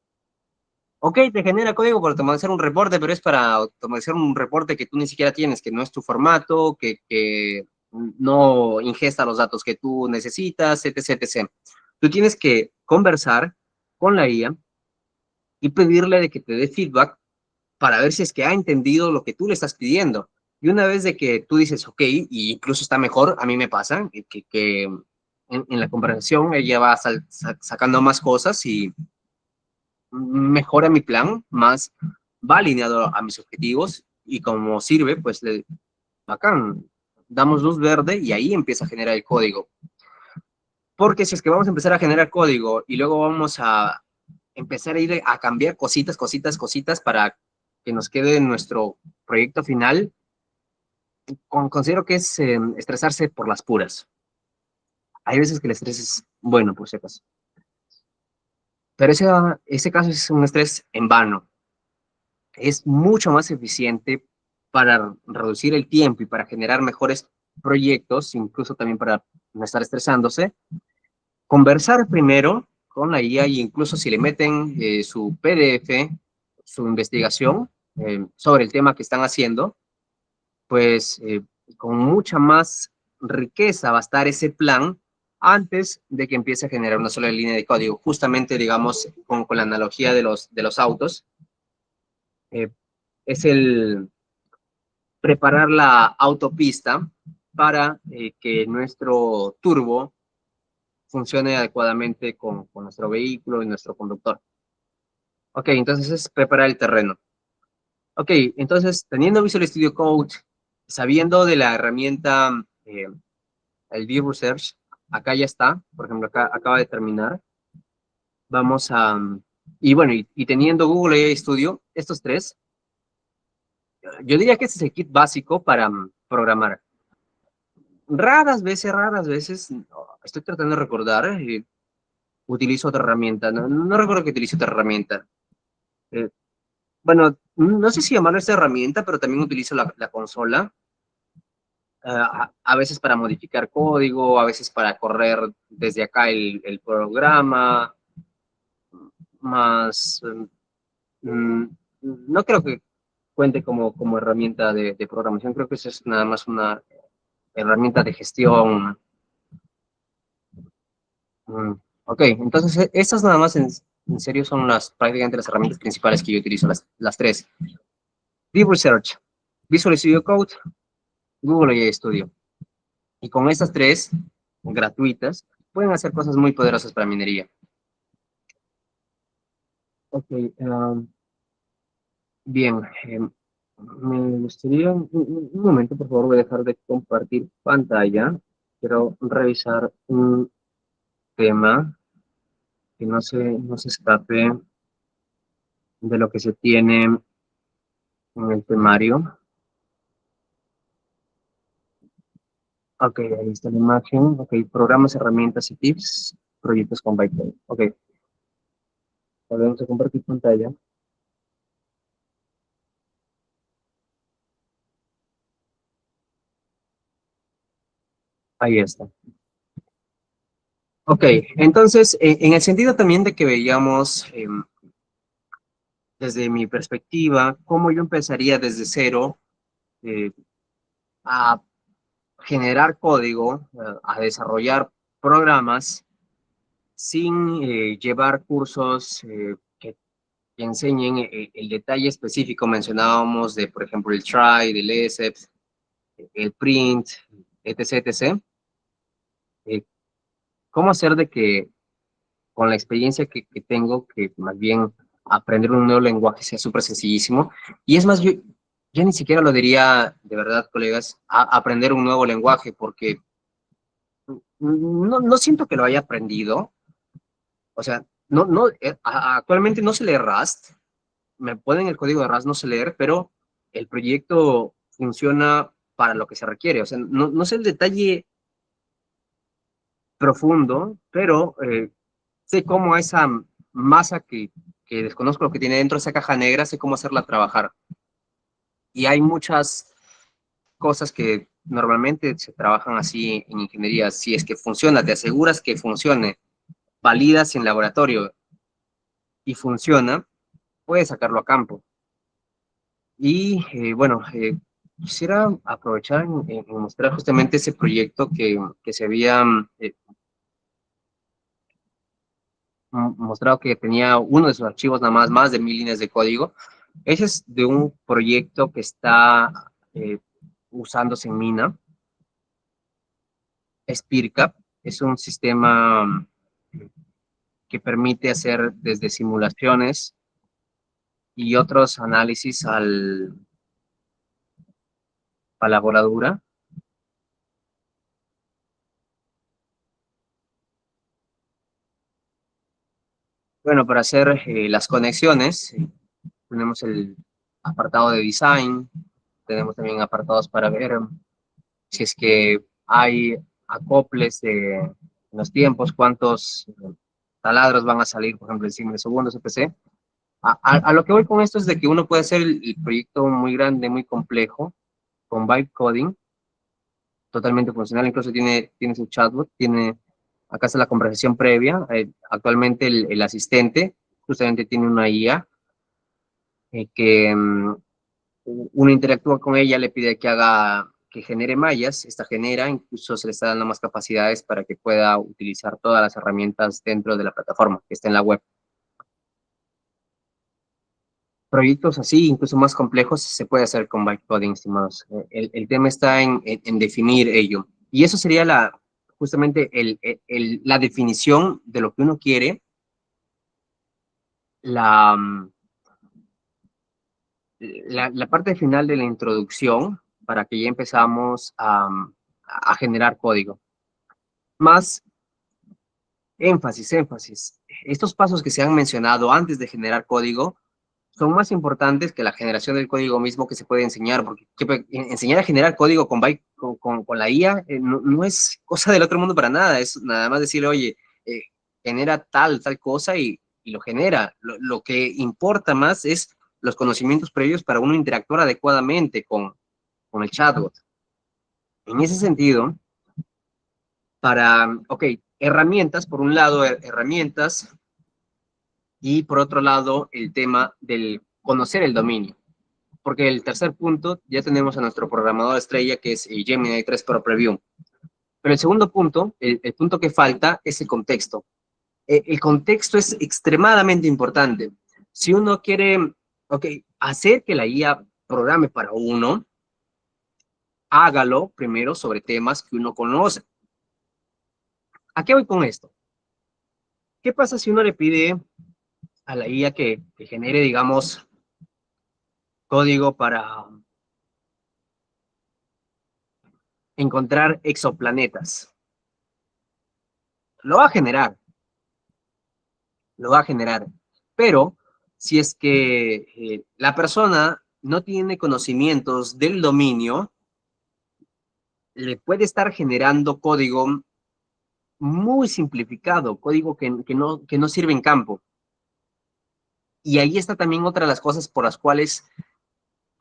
Ok, te genera código para automatizar un reporte, pero es para automatizar un reporte que tú ni siquiera tienes, que no es tu formato, que no ingesta los datos que tú necesitas, etc, etc. Tú tienes que conversar con la IA y pedirle de que te dé feedback para ver si es que ha entendido lo que tú le estás pidiendo. Y una vez de que tú dices, ok, y incluso está mejor, a mí me pasa, que en la conversación ella va sacando más cosas y mejora mi plan, más va alineado a mis objetivos y como sirve, pues bacán, damos luz verde y ahí empieza a generar el código. Porque si es que vamos a empezar a generar código y luego vamos a empezar a ir a cambiar cositas, cositas, cositas para que nos quede nuestro proyecto final, considero que es estresarse por las puras. Hay veces que el estrés es bueno, por si acaso. Pero ese caso es un estrés en vano. Es mucho más eficiente para reducir el tiempo y para generar mejores proyectos, incluso también para no estar estresándose. Conversar primero con la IA y incluso si le meten su PDF, su investigación sobre el tema que están haciendo, pues con mucha más riqueza va a estar ese plan antes de que empiece a generar una sola línea de código. Justamente, digamos, con la analogía de los autos, eh, es el preparar la autopista para que nuestro turbo funcione adecuadamente con nuestro vehículo y nuestro conductor. Ok, entonces es preparar el terreno. Ok, entonces teniendo Visual Studio Code, sabiendo de la herramienta, el View Research, acá ya está, por ejemplo, acá acaba de terminar. Vamos a, y bueno, y teniendo Google AI Studio, estos tres, yo diría que este es el kit básico para programar. Raras veces, no, estoy tratando de recordar, utilizo otra herramienta, no recuerdo que utilice otra herramienta. Eh, bueno, no sé si llamarlo esta herramienta, pero también utilizo la consola, a veces para modificar código, a veces para correr desde acá el programa, más, mm, no creo que cuente como herramienta de programación, creo que eso es nada más una herramienta de gestión. Mm, ok, entonces estas nada más en serio son prácticamente las herramientas principales que yo utilizo, las tres. Deep Research, Visual Studio Code, Google AI Studio. Y con estas tres, gratuitas, pueden hacer cosas muy poderosas para minería. Ok, bien. Me gustaría, un momento, por favor, voy a dejar de compartir pantalla. Quiero revisar un tema que no se escape de lo que se tiene en el temario. Ok, ahí está la imagen. Ok, programas, herramientas y tips, proyectos con Bytecode. Ok, volvemos a compartir pantalla. Ahí está. Ok, entonces, en el sentido también de que veíamos, desde mi perspectiva, cómo yo empezaría desde cero eh, a generar código, a desarrollar programas sin llevar cursos que enseñen el detalle específico. Mencionábamos de, por ejemplo, el try, del ESEP, el print, etc, etc. eh, cómo hacer de que con la experiencia que tengo, que más bien aprender un nuevo lenguaje sea súper sencillísimo. Y es más, yo ni siquiera lo diría de verdad, colegas, aprender un nuevo lenguaje, porque no siento que lo haya aprendido. O sea, actualmente no sé leer Rust, me ponen el código de Rust, no sé leer, pero el proyecto funciona para lo que se requiere. O sea, no sé el detalle profundo, pero sé cómo esa masa que desconozco lo que tiene dentro de esa caja negra, sé cómo hacerla trabajar. Y hay muchas cosas que normalmente se trabajan así en ingeniería. Si es que funciona, te aseguras que funcione, validas en laboratorio y funciona, puedes sacarlo a campo. Y bueno, quisiera aprovechar en mostrar justamente ese proyecto que se había mostrado que tenía uno de sus archivos nada más de 1000 líneas de código. Ese es de un proyecto que está usándose en Mina. SpearCap es un sistema que permite hacer desde simulaciones y otros análisis a la voladura. Bueno, para hacer las conexiones, tenemos el apartado de design, tenemos también apartados para ver si es que hay acoples de los tiempos, cuántos taladros van a salir, por ejemplo, en segundos, etc. A lo que voy con esto es de que uno puede hacer el proyecto muy grande, muy complejo, con vibe coding, totalmente funcional, incluso tiene su chatbot, acá está la conversación previa, actualmente el asistente justamente tiene una IA que uno interactúa con ella, le pide que genere mallas, esta genera, incluso se le está dando más capacidades para que pueda utilizar todas las herramientas dentro de la plataforma que está en la web. Proyectos así, incluso más complejos, se puede hacer con bytecoding, estimados. El tema está en definir ello. Y eso sería justamente la definición de lo que uno quiere, la, la parte final de la introducción, para que ya empezamos a generar código. Más énfasis. Estos pasos que se han mencionado antes de generar código son más importantes que la generación del código mismo que se puede enseñar, porque enseñar a generar código con la IA no es cosa del otro mundo para nada, es nada más decirle, oye, eh, genera tal cosa y lo genera. Lo que importa más es los conocimientos previos para uno interactuar adecuadamente con el chatbot. En ese sentido, ok, herramientas, por un lado, herramientas, y por otro lado, el tema del conocer el dominio. Porque el tercer punto, ya tenemos a nuestro programador estrella, que es Gemini 3 Pro Preview. Pero el segundo punto, el punto que falta, es el contexto. El contexto es extremadamente importante. Si uno quiere, ok, hacer que la IA programe para uno, hágalo primero sobre temas que uno conoce. ¿A qué voy con esto? ¿Qué pasa si uno le pide a la IA que genere, digamos, código para encontrar exoplanetas? Lo va a generar, lo va a generar. Pero si es que la persona no tiene conocimientos del dominio, le puede estar generando código muy simplificado, código que no sirve en campo. Y ahí está también otra de las cosas por las cuales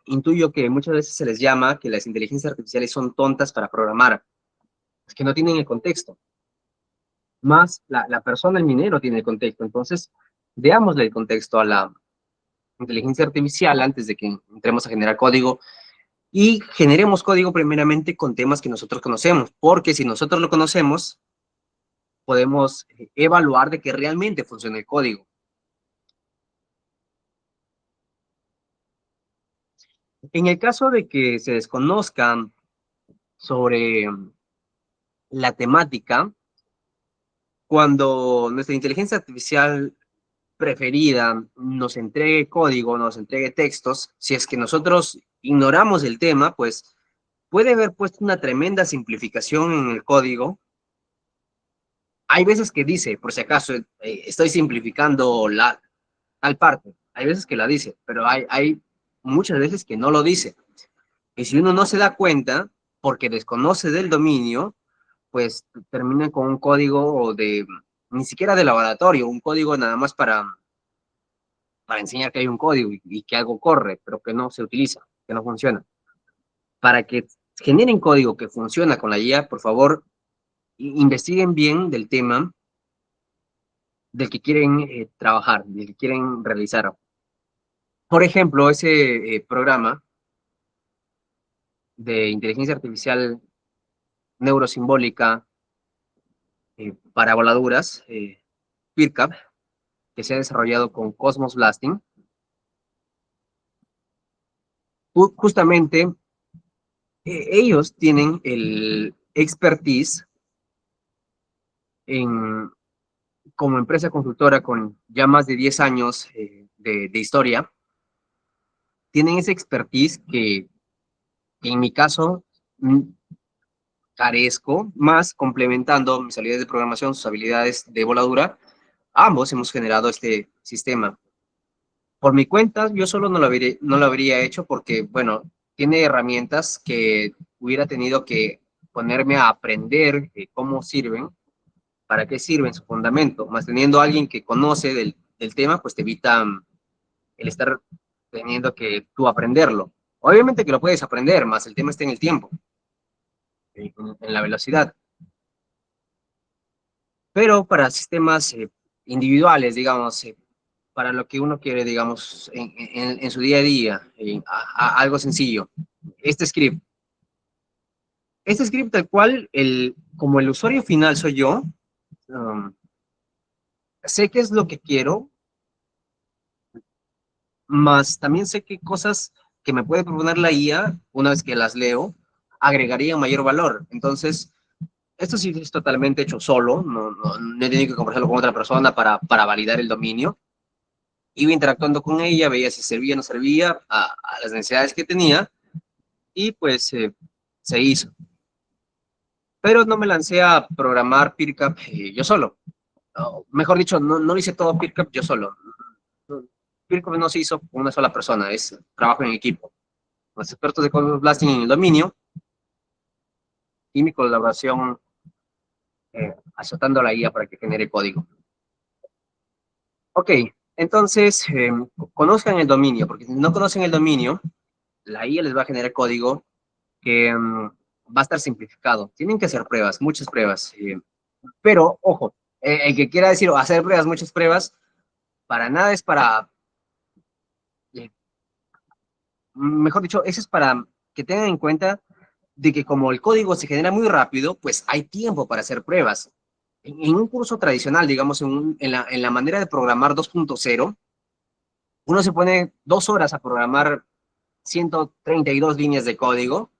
intuyo que muchas veces se les llama que las inteligencias artificiales son tontas para programar, es que no tienen el contexto. Más la persona, el minero, tiene el contexto. Entonces, veámosle el contexto a la inteligencia artificial antes de que entremos a generar código y generemos código primeramente con temas que nosotros conocemos, porque si nosotros lo conocemos, podemos evaluar de que realmente funcione el código. En el caso de que se desconozcan sobre la temática cuando nuestra inteligencia artificial preferida nos entregue código, nos entregue textos. Si es que nosotros ignoramos el tema, pues puede haber puesto una tremenda simplificación en el código. Hay veces que dice, por si acaso, estoy simplificando tal parte. Hay veces que la dice, pero hay muchas veces que no lo dice. Y si uno no se da cuenta, porque desconoce del dominio, pues termina con un código ni siquiera de laboratorio, un código nada más para enseñar que hay un código y que algo corre, pero que no se utiliza, que no funciona. Para que generen código que funciona con la IA, por favor, investiguen bien del tema del que quieren trabajar, del que quieren realizar. Por ejemplo, ese programa de inteligencia artificial neurosimbólica para voladuras, PIRCAP, que se ha desarrollado con Cosmos Blasting, justamente ellos tienen el expertise en, como empresa consultora con ya más de 10 años de historia, tienen ese expertise que en mi caso carezco, más complementando mis habilidades de programación, sus habilidades de voladura. Ambos hemos generado este sistema. Por mi cuenta, yo solo no lo habría hecho porque, bueno, tiene herramientas que hubiera tenido que ponerme a aprender cómo sirven, para qué sirven, su fundamento. Más teniendo a alguien que conoce del tema, pues te evita el estar teniendo que tú aprenderlo. Obviamente que lo puedes aprender, más el tema está en el tiempo, en la velocidad. Pero para sistemas individuales, digamos, para lo que uno quiere, digamos, en su día a día, algo sencillo. Este script. Este script tal cual, como el usuario final soy yo, um, sé qué es lo que quiero, más también sé qué cosas que me puede proponer la IA, una vez que las leo, agregarían mayor valor. Entonces, esto sí es totalmente hecho solo, no he tenido que conversarlo con otra persona para validar el dominio. Iba interactuando con ella, veía si servía o no servía a las necesidades que tenía y pues se hizo. Pero no me lancé a programar PeerCap yo solo. No, mejor dicho, no hice todo PeerCap yo solo. PeerCap no se hizo con una sola persona, es trabajo en equipo. Los expertos de Code Blasting en el dominio y mi colaboración azotando la IA para que genere código. Ok, entonces conozcan el dominio, porque si no conocen el dominio, la IA les va a generar código que va a estar simplificado. Tienen que hacer pruebas, muchas pruebas. Pero, ojo, el que quiera decir hacer pruebas, muchas pruebas, para nada es para, eh, mejor dicho, eso es para que tengan en cuenta de que como el código se genera muy rápido, pues hay tiempo para hacer pruebas. En un curso tradicional, digamos, en la manera de programar 2.0, uno se pone 2 horas a programar 132 líneas de código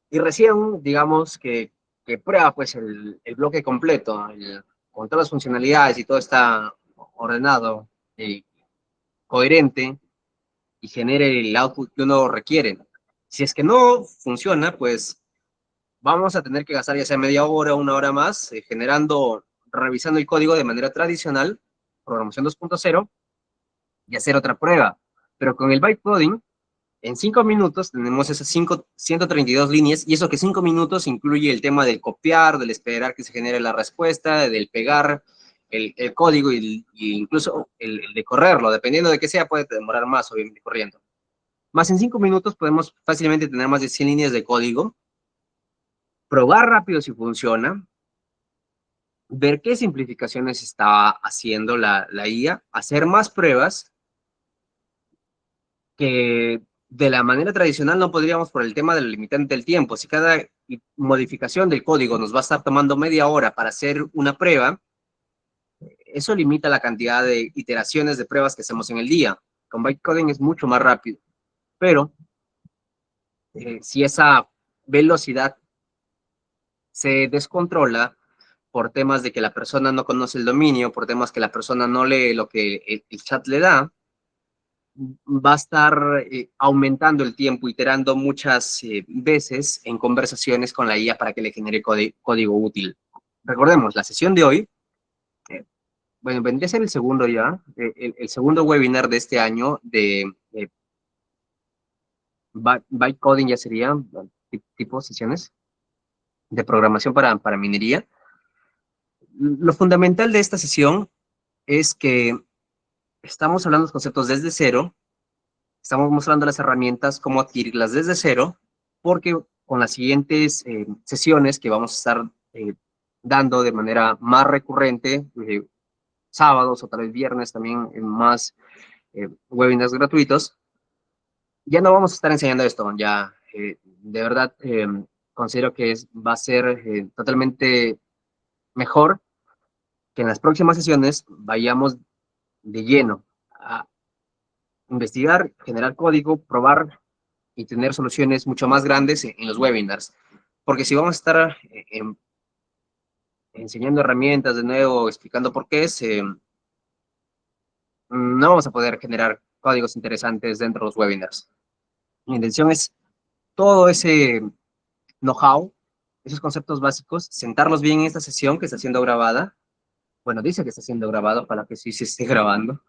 y recién, digamos, que prueba pues el bloque completo, con todas las funcionalidades y todo está ordenado y coherente y genere el output que uno requiere. Si es que no funciona, pues vamos a tener que gastar ya sea media hora, 1 hora más, revisando el código de manera tradicional, programación 2.0, y hacer otra prueba. Pero con el bytecoding, en 5 minutos tenemos esas 132 líneas, y eso que 5 minutos incluye el tema del copiar, del esperar que se genere la respuesta, del pegar el código y incluso el de correrlo, dependiendo de qué sea, puede demorar más, obviamente, corriendo. Más en 5 minutos podemos fácilmente tener más de 100 líneas de código, probar rápido si funciona, ver qué simplificaciones está haciendo la IA, hacer más pruebas que de la manera tradicional no podríamos por el tema del limitante del tiempo. Si cada modificación del código nos va a estar tomando media hora para hacer una prueba, eso limita la cantidad de iteraciones de pruebas que hacemos en el día. Con bytecoding es mucho más rápido, pero si esa velocidad se descontrola por temas de que la persona no conoce el dominio, por temas que la persona no lee lo que el chat le da, va a estar aumentando el tiempo, iterando muchas veces en conversaciones con la IA para que le genere código útil. Recordemos, la sesión de hoy, bueno, vendría a ser el segundo ya, el segundo webinar de este año de byte coding ya sería, tipo sesiones de programación para minería. Lo fundamental de esta sesión es que estamos hablando de los conceptos desde cero, estamos mostrando las herramientas, cómo adquirirlas desde cero, porque con las siguientes sesiones que vamos a estar dando de manera más recurrente, sábados o tal vez viernes también en más webinars gratuitos, ya no vamos a estar enseñando esto, ya de verdad considero que va a ser totalmente mejor que en las próximas sesiones vayamos de lleno a investigar, generar código, probar y tener soluciones mucho más grandes en los webinars. Porque si vamos a estar enseñando herramientas de nuevo, explicando por qué, no vamos a poder generar códigos interesantes dentro de los webinars. Mi intención es todo ese know-how, esos conceptos básicos, sentarlos bien en esta sesión que está siendo grabada. Bueno, dice que está siendo grabado, para que sí se esté grabando.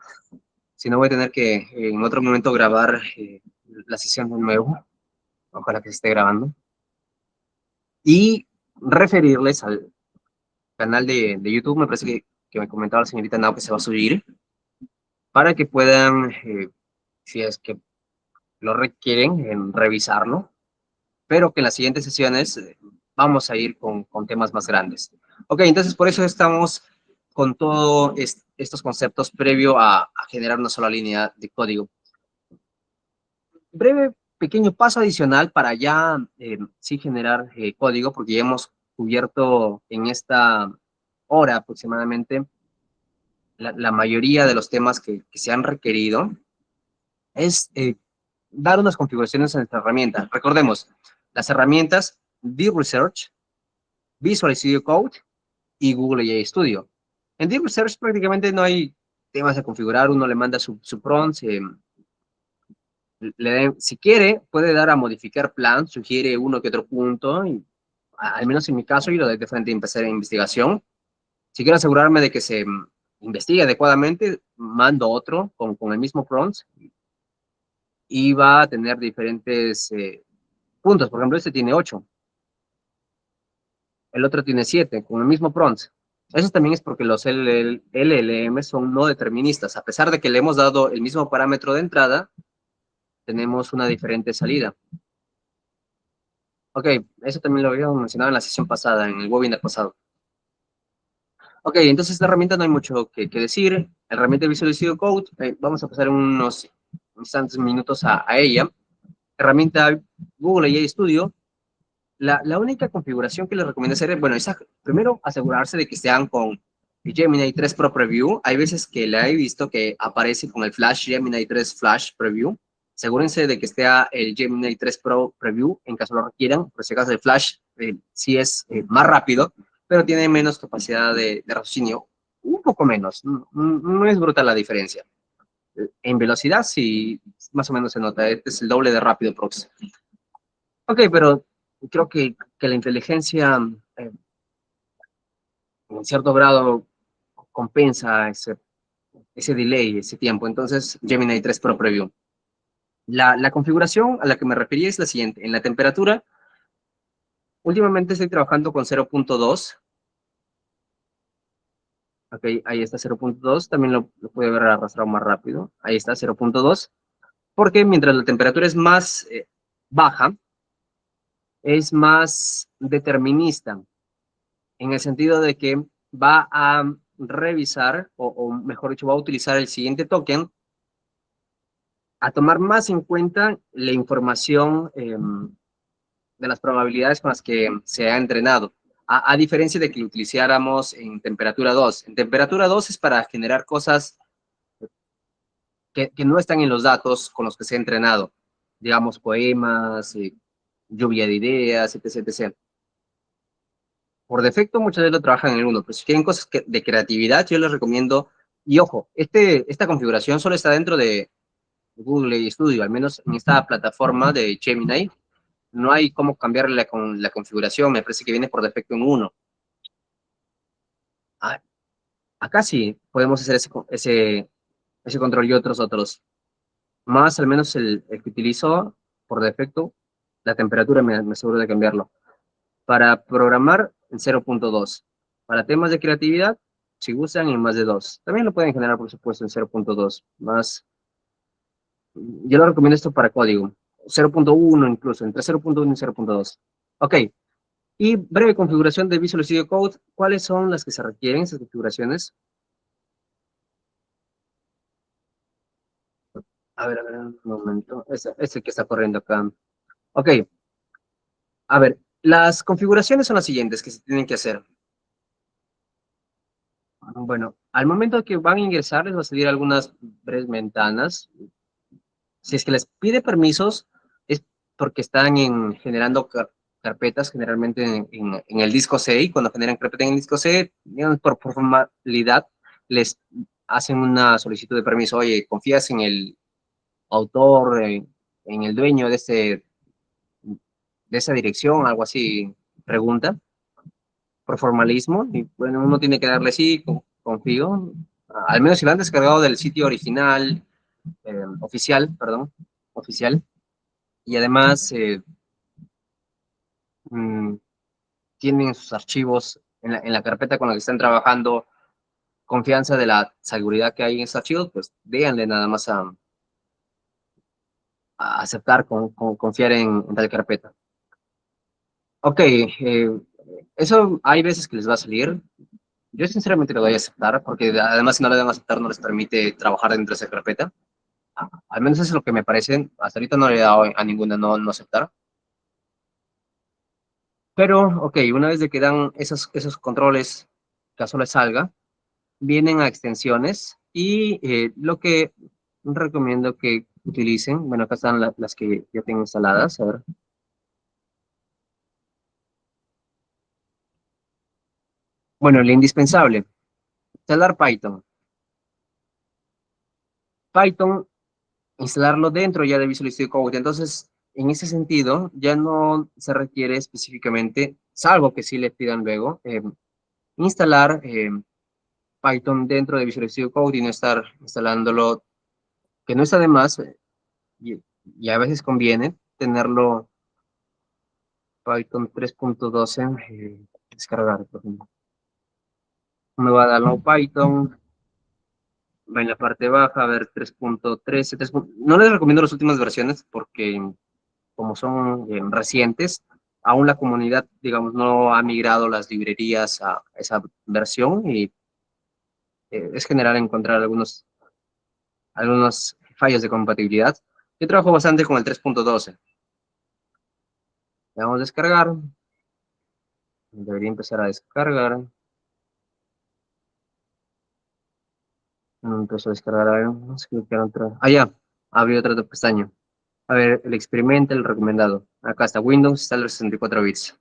Si no, voy a tener que en otro momento grabar la sesión de nuevo. Ojalá que se esté grabando. Y referirles al canal de YouTube, me parece que me comentaba la señorita Nao que se va a subir, para que puedan, si es que lo requieren, revisarlo, pero que en las siguientes sesiones vamos a ir con temas más grandes. Ok, entonces por eso estamos con todos estos conceptos previo a generar una sola línea de código. Breve, pequeño paso adicional para ya sí generar código, porque ya hemos cubierto en esta hora aproximadamente la mayoría de los temas que se han requerido, es dar unas configuraciones en esta herramienta. Recordemos, las herramientas Deep Research, Visual Studio Code y Google AI Studio. En Deep Research prácticamente no hay temas a configurar, uno le manda su prompt, si quiere, puede dar a modificar plan, sugiere uno que otro punto, y, al menos en mi caso, yo lo doy de frente a empezar la investigación. Si quiero asegurarme de que se investigue adecuadamente, mando otro con el mismo prompt y va a tener diferentes puntos. Por ejemplo, este tiene 8, el otro tiene 7, con el mismo prompt. Eso también es porque los LLM son no deterministas. A pesar de que le hemos dado el mismo parámetro de entrada, tenemos una diferente salida. Ok, eso también lo habíamos mencionado en la sesión pasada, en el webinar pasado. Ok, entonces esta herramienta no hay mucho que decir. La herramienta Visual Studio Code, vamos a pasar unos instantes, minutos a ella. Herramienta Google AI Studio. La única configuración que les recomiendo hacer es, bueno, es primero asegurarse de que sean con Gemini 3 Pro Preview. Hay veces que la he visto que aparece con el Flash Gemini 3 Flash Preview. Asegúrense de que esté el Gemini 3 Pro Preview en caso lo requieran. Por si acaso el Flash sí es más rápido, pero tiene menos capacidad de raciocinio. Un poco menos. No es brutal la diferencia. En velocidad sí, más o menos se nota. Este es el doble de rápido prox. Ok, pero creo que la inteligencia en cierto grado compensa ese delay, ese tiempo. Entonces, Gemini 3 Pro Preview. La configuración a la que me refería es la siguiente. En la temperatura, últimamente estoy trabajando con 0.2. Ok, ahí está 0.2. También lo puede ver arrastrado más rápido. Ahí está 0.2. Porque mientras la temperatura es más baja, es más determinista. En el sentido de que va a revisar, o mejor dicho, va a utilizar el siguiente token a tomar más en cuenta la información de las probabilidades con las que se ha entrenado. A diferencia de que lo utilizáramos en temperatura 2. En temperatura 2 es para generar cosas que no están en los datos con los que se ha entrenado. Digamos, poemas, lluvia de ideas, etc, etc. por defecto muchas veces lo trabajan en el 1, pero si quieren cosas de creatividad, yo les recomiendo, y ojo, esta configuración solo está dentro de Google Studio, al menos en esta plataforma de Gemini, no hay cómo cambiarle con la configuración, me parece que viene por defecto en 1. Ah, acá sí podemos hacer ese control y otros. Más al menos el que utilizo por defecto, la temperatura me aseguro de cambiarlo. Para programar en 0.2. Para temas de creatividad, si gustan, en más de 2. También lo pueden generar, por supuesto, en 0.2. Yo lo recomiendo esto para código. 0.1 incluso, entre 0.1 y 0.2. Ok. Y breve configuración de Visual Studio Code. ¿Cuáles son las que se requieren, esas configuraciones? A ver, un momento. Es el que está corriendo acá. Ok. A ver, las configuraciones son las siguientes que se tienen que hacer. Bueno, al momento que van a ingresar, les va a salir algunas breves ventanas. Si es que les pide permisos, es porque están generando carpetas generalmente en el disco C, y cuando generan carpeta en el disco C, digamos, por formalidad, les hacen una solicitud de permiso. Oye, ¿confías en el autor, en el dueño de esa dirección? Algo así, pregunta, por formalismo. Y bueno, uno tiene que darle sí, confío. Al menos si lo han descargado del sitio original, oficial, perdón, oficial. Y además mmm, tienen sus archivos en la carpeta con la que están trabajando, confianza de la seguridad que hay en esos archivos, pues déjenle nada más a aceptar, confiar en tal carpeta. Ok, eso hay veces que les va a salir. Yo sinceramente lo voy a aceptar, porque además si no le dan a aceptar no les permite trabajar dentro de esa carpeta. Al menos eso es lo que me parece. Hasta ahorita no le he dado a ninguna no aceptar. Pero, ok, una vez de que dan esos controles, caso les salga, vienen a extensiones y lo que recomiendo que utilicen, bueno, acá están las que ya tengo instaladas, a ver. Bueno, el indispensable, instalar Python. Python, instalarlo dentro ya de Visual Studio Code. Entonces, en ese sentido, ya no se requiere específicamente, salvo que sí le pidan luego, instalar Python dentro de Visual Studio Code y no estar instalándolo, que no está de más, y a veces conviene tenerlo Python 3.12, descargar, por ejemplo. Me va a dar no Python, va en la parte baja, a ver 3.13, no les recomiendo las últimas versiones porque como son recientes, aún la comunidad, digamos, no ha migrado las librerías a esa versión y es general encontrar algunos fallos de compatibilidad. Yo trabajo bastante con el 3.12. Le vamos a descargar, debería empezar a descargar. Empezó a descargar, a ver, no sé qué era otra. Ah, ya, abrió otra pestaña. A ver, el experimental, el recomendado. Acá está, Windows, instalar 64 bits.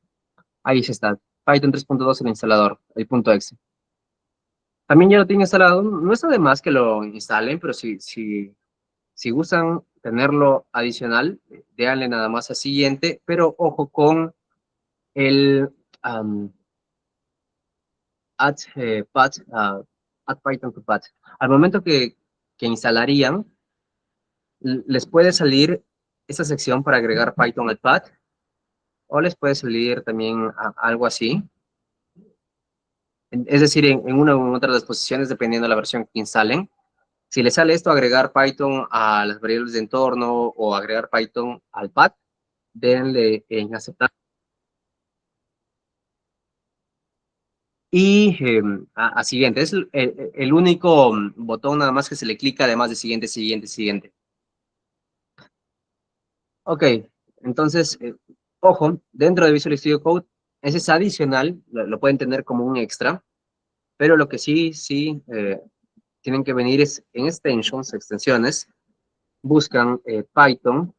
Ahí se está. Python 3.2 el instalador, el punto .exe. También ya lo tiene instalado. No está de más que lo instalen, pero si gustan tenerlo adicional, déjenle nada más a siguiente, pero ojo con el add, add Python to path. Al momento que instalarían, les puede salir esa sección para agregar Python al pad, o les puede salir también algo así. Es decir, en una u otra de las posiciones, dependiendo de la versión que instalen. Si les sale esto, agregar Python a las variables de entorno o agregar Python al pad, denle en aceptar. Y a siguiente, es el único botón nada más que se le clica, además de siguiente. Ok, entonces, ojo, dentro de Visual Studio Code, ese es adicional, lo pueden tener como un extra, pero lo que sí, tienen que venir es en extensiones, buscan Python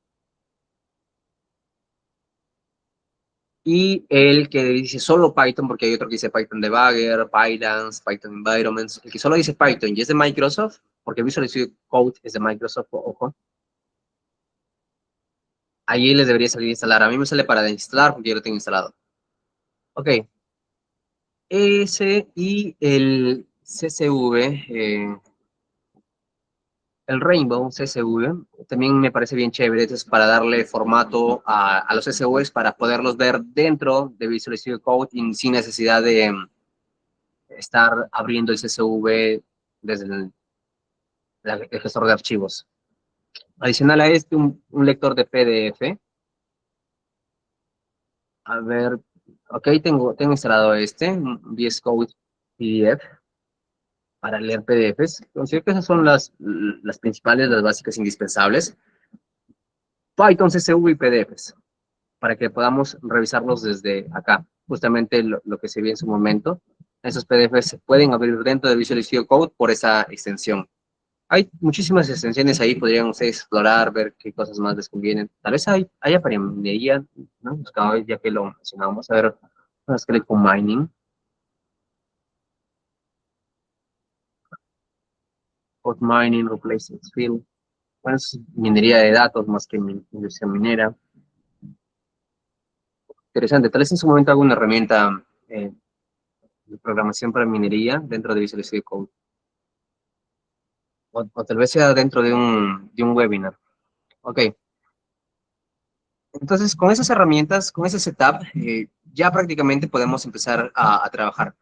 y el que dice solo Python, porque hay otro que dice Python Debugger, Pylance, Python Environments. El que solo dice Python y es de Microsoft, porque Visual Studio Code es de Microsoft, ojo. Ahí les debería salir instalar. A mí me sale para instalar porque yo lo tengo instalado. Ok. Ese y el CSV, el Rainbow CSV, también me parece bien chévere. Esto es para darle formato a los CSVs para poderlos ver dentro de Visual Studio Code sin necesidad de estar abriendo el CSV desde el gestor de archivos. Adicional a este, un lector de PDF. A ver, ok, tengo instalado este, un VS Code PDF para leer PDFs. Considero que esas son las principales, las básicas indispensables. Python, CSV y PDFs, para que podamos revisarlos desde acá. Justamente lo que se vio en su momento. Esos PDFs se pueden abrir dentro de Visual Studio Code por esa extensión. Hay muchísimas extensiones ahí, podrían ustedes explorar, ver qué cosas más les convienen. Tal vez haya para minería, ¿no? Buscaba, ya que lo mencionábamos, a ver, vamos a con mining, hot mining, replacement field. Bueno, es minería de datos más que industria minera. Interesante, tal vez en su momento hago una herramienta de programación para minería dentro de Visual Studio Code. O tal vez sea dentro de un webinar. Ok, entonces con esas herramientas, con ese setup, ya prácticamente podemos empezar a trabajar.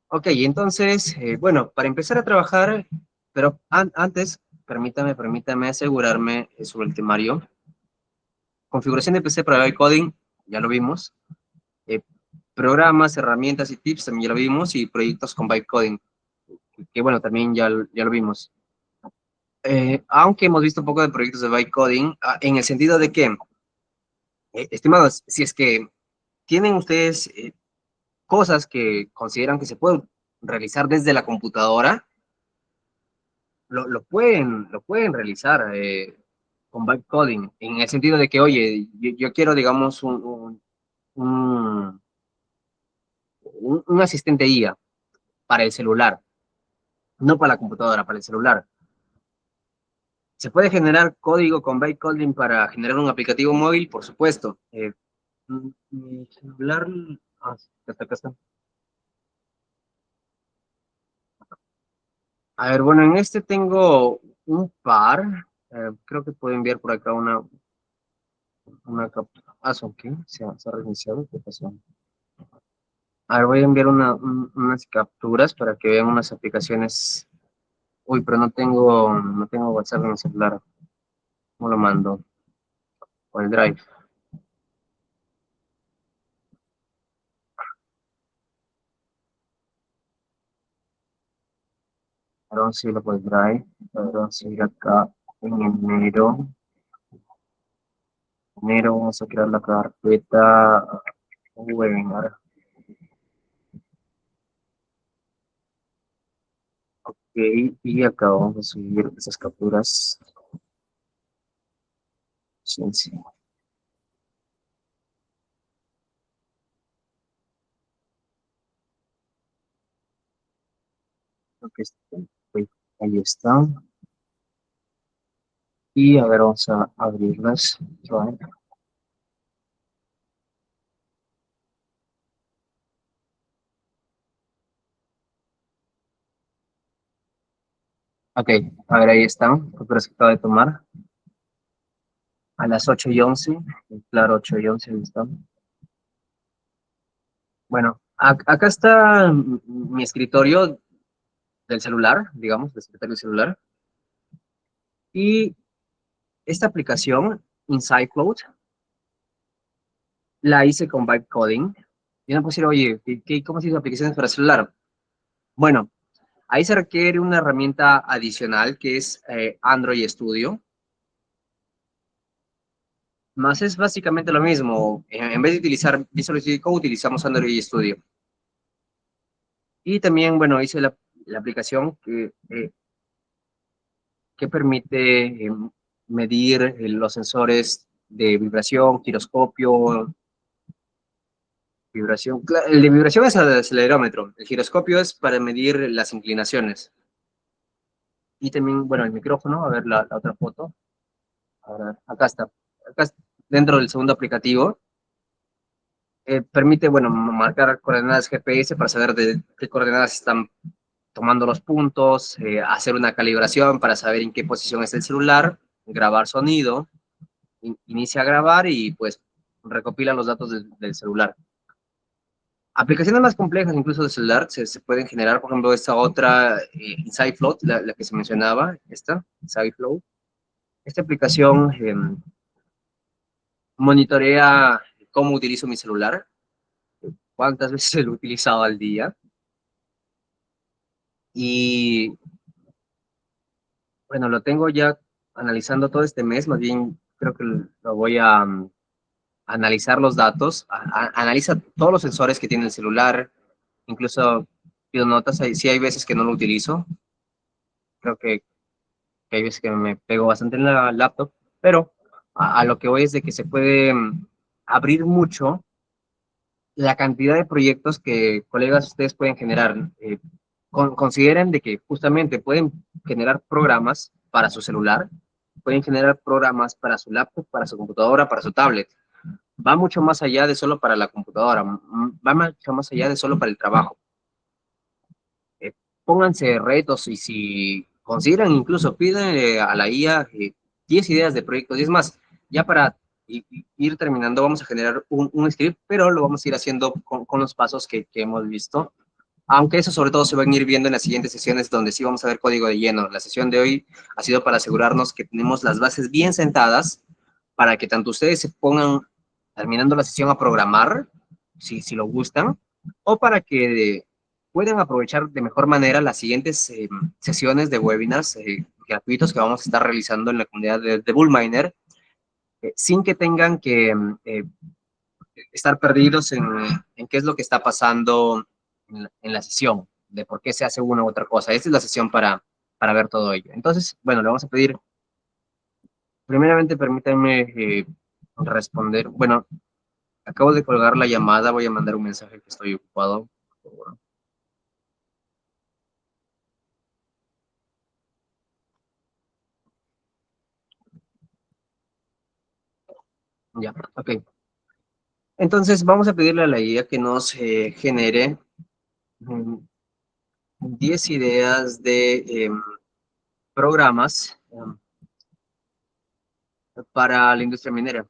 Ok, entonces, bueno, para empezar a trabajar, pero antes, permítame asegurarme sobre el temario. Configuración de PC para coding, ya lo vimos. Eh, Programas, herramientas y tips, también ya lo vimos. Y proyectos con bytecoding, que bueno, también ya lo vimos. Aunque hemos visto un poco de proyectos de bytecoding, en el sentido de que, estimados, si es que tienen ustedes cosas que consideran que se pueden realizar desde la computadora, lo pueden realizar con bytecoding, en el sentido de que, oye, yo quiero, digamos, un, un asistente IA para el celular, no para la computadora, para el celular. ¿Se puede generar código con bytecoding para generar un aplicativo móvil? Por supuesto. Mi celular, acá está. A ver, bueno, en este tengo un par. Creo que puedo enviar por acá una captura. Son ¿qué? Se ha reiniciado. ¿Qué pasó? A ver, voy a enviar unas capturas para que vean unas aplicaciones. Uy, pero no tengo WhatsApp en el celular. ¿Cómo lo mando? O el Drive. Vamos a ir por el Drive. Vamos a ir acá en enero. Enero vamos a crear la carpeta webinar. Ok, y acá vamos a subir esas capturas. Sí, sí. Ok, ahí está. Y a ver, vamos a abrirlas. Ok, a ver, ahí están. Capturas que acabo de tomar. A las 8:11. Claro, 8:11, ahí están. Bueno, acá está mi escritorio del celular, digamos, del escritorio celular. Y esta aplicación, Inside Cloud, la hice con Vibe Coding. Y no pusieron, oye, ¿cómo se hizo aplicaciones para celular? Bueno, ahí se requiere una herramienta adicional que es Android Studio. Más es básicamente lo mismo. En vez de utilizar Visual Studio Code, utilizamos Android Studio. Y también, bueno, hice la aplicación que permite medir los sensores de vibración, giroscopio, vibración. El de vibración es el acelerómetro. El giroscopio es para medir las inclinaciones. Y también, bueno, el micrófono, a ver la otra foto. Ahora, acá está. Acá dentro del segundo aplicativo. Permite, bueno, marcar coordenadas GPS para saber de qué coordenadas están tomando los puntos, hacer una calibración para saber en qué posición está el celular, grabar sonido, inicia a grabar y pues recopila los datos del celular. Aplicaciones más complejas incluso de celular se pueden generar, por ejemplo, esta otra, InsightFlow, la que se mencionaba, esta, InsightFlow. Esta aplicación monitorea cómo utilizo mi celular, cuántas veces lo he utilizado al día, y bueno, lo tengo ya analizando todo este mes, más bien creo que lo voy a analizar los datos, analiza todos los sensores que tiene el celular, incluso pido notas, sí hay veces que no lo utilizo, creo que hay veces que me pego bastante en la laptop, pero a lo que voy es de que se puede abrir mucho la cantidad de proyectos que colegas ustedes pueden generar. Consideren de que justamente pueden generar programas para su celular, pueden generar programas para su laptop, para su computadora, para su tablet. Va mucho más allá de solo para la computadora, va mucho más allá de solo para el trabajo. Pónganse retos y si consideran incluso piden a la IA 10 ideas de proyectos. Y es más, ya para ir terminando vamos a generar un script, pero lo vamos a ir haciendo con los pasos que hemos visto. Aunque eso sobre todo se van a ir viendo en las siguientes sesiones donde sí vamos a ver código de lleno. La sesión de hoy ha sido para asegurarnos que tenemos las bases bien sentadas para que tanto ustedes se pongan terminando la sesión a programar, si lo gustan, o para que puedan aprovechar de mejor manera las siguientes sesiones de webinars gratuitos que vamos a estar realizando en la comunidad de Bullminer, sin que tengan que estar perdidos en qué es lo que está pasando en la sesión, de por qué se hace una u otra cosa. Esta es la sesión para ver todo ello. Entonces, bueno, le vamos a pedir, primeramente permítanme responder, bueno, acabo de colgar la llamada, voy a mandar un mensaje que estoy ocupado. Por favor. Ya, ok. Entonces vamos a pedirle a la IA que nos genere 10 ideas de programas para la industria minera.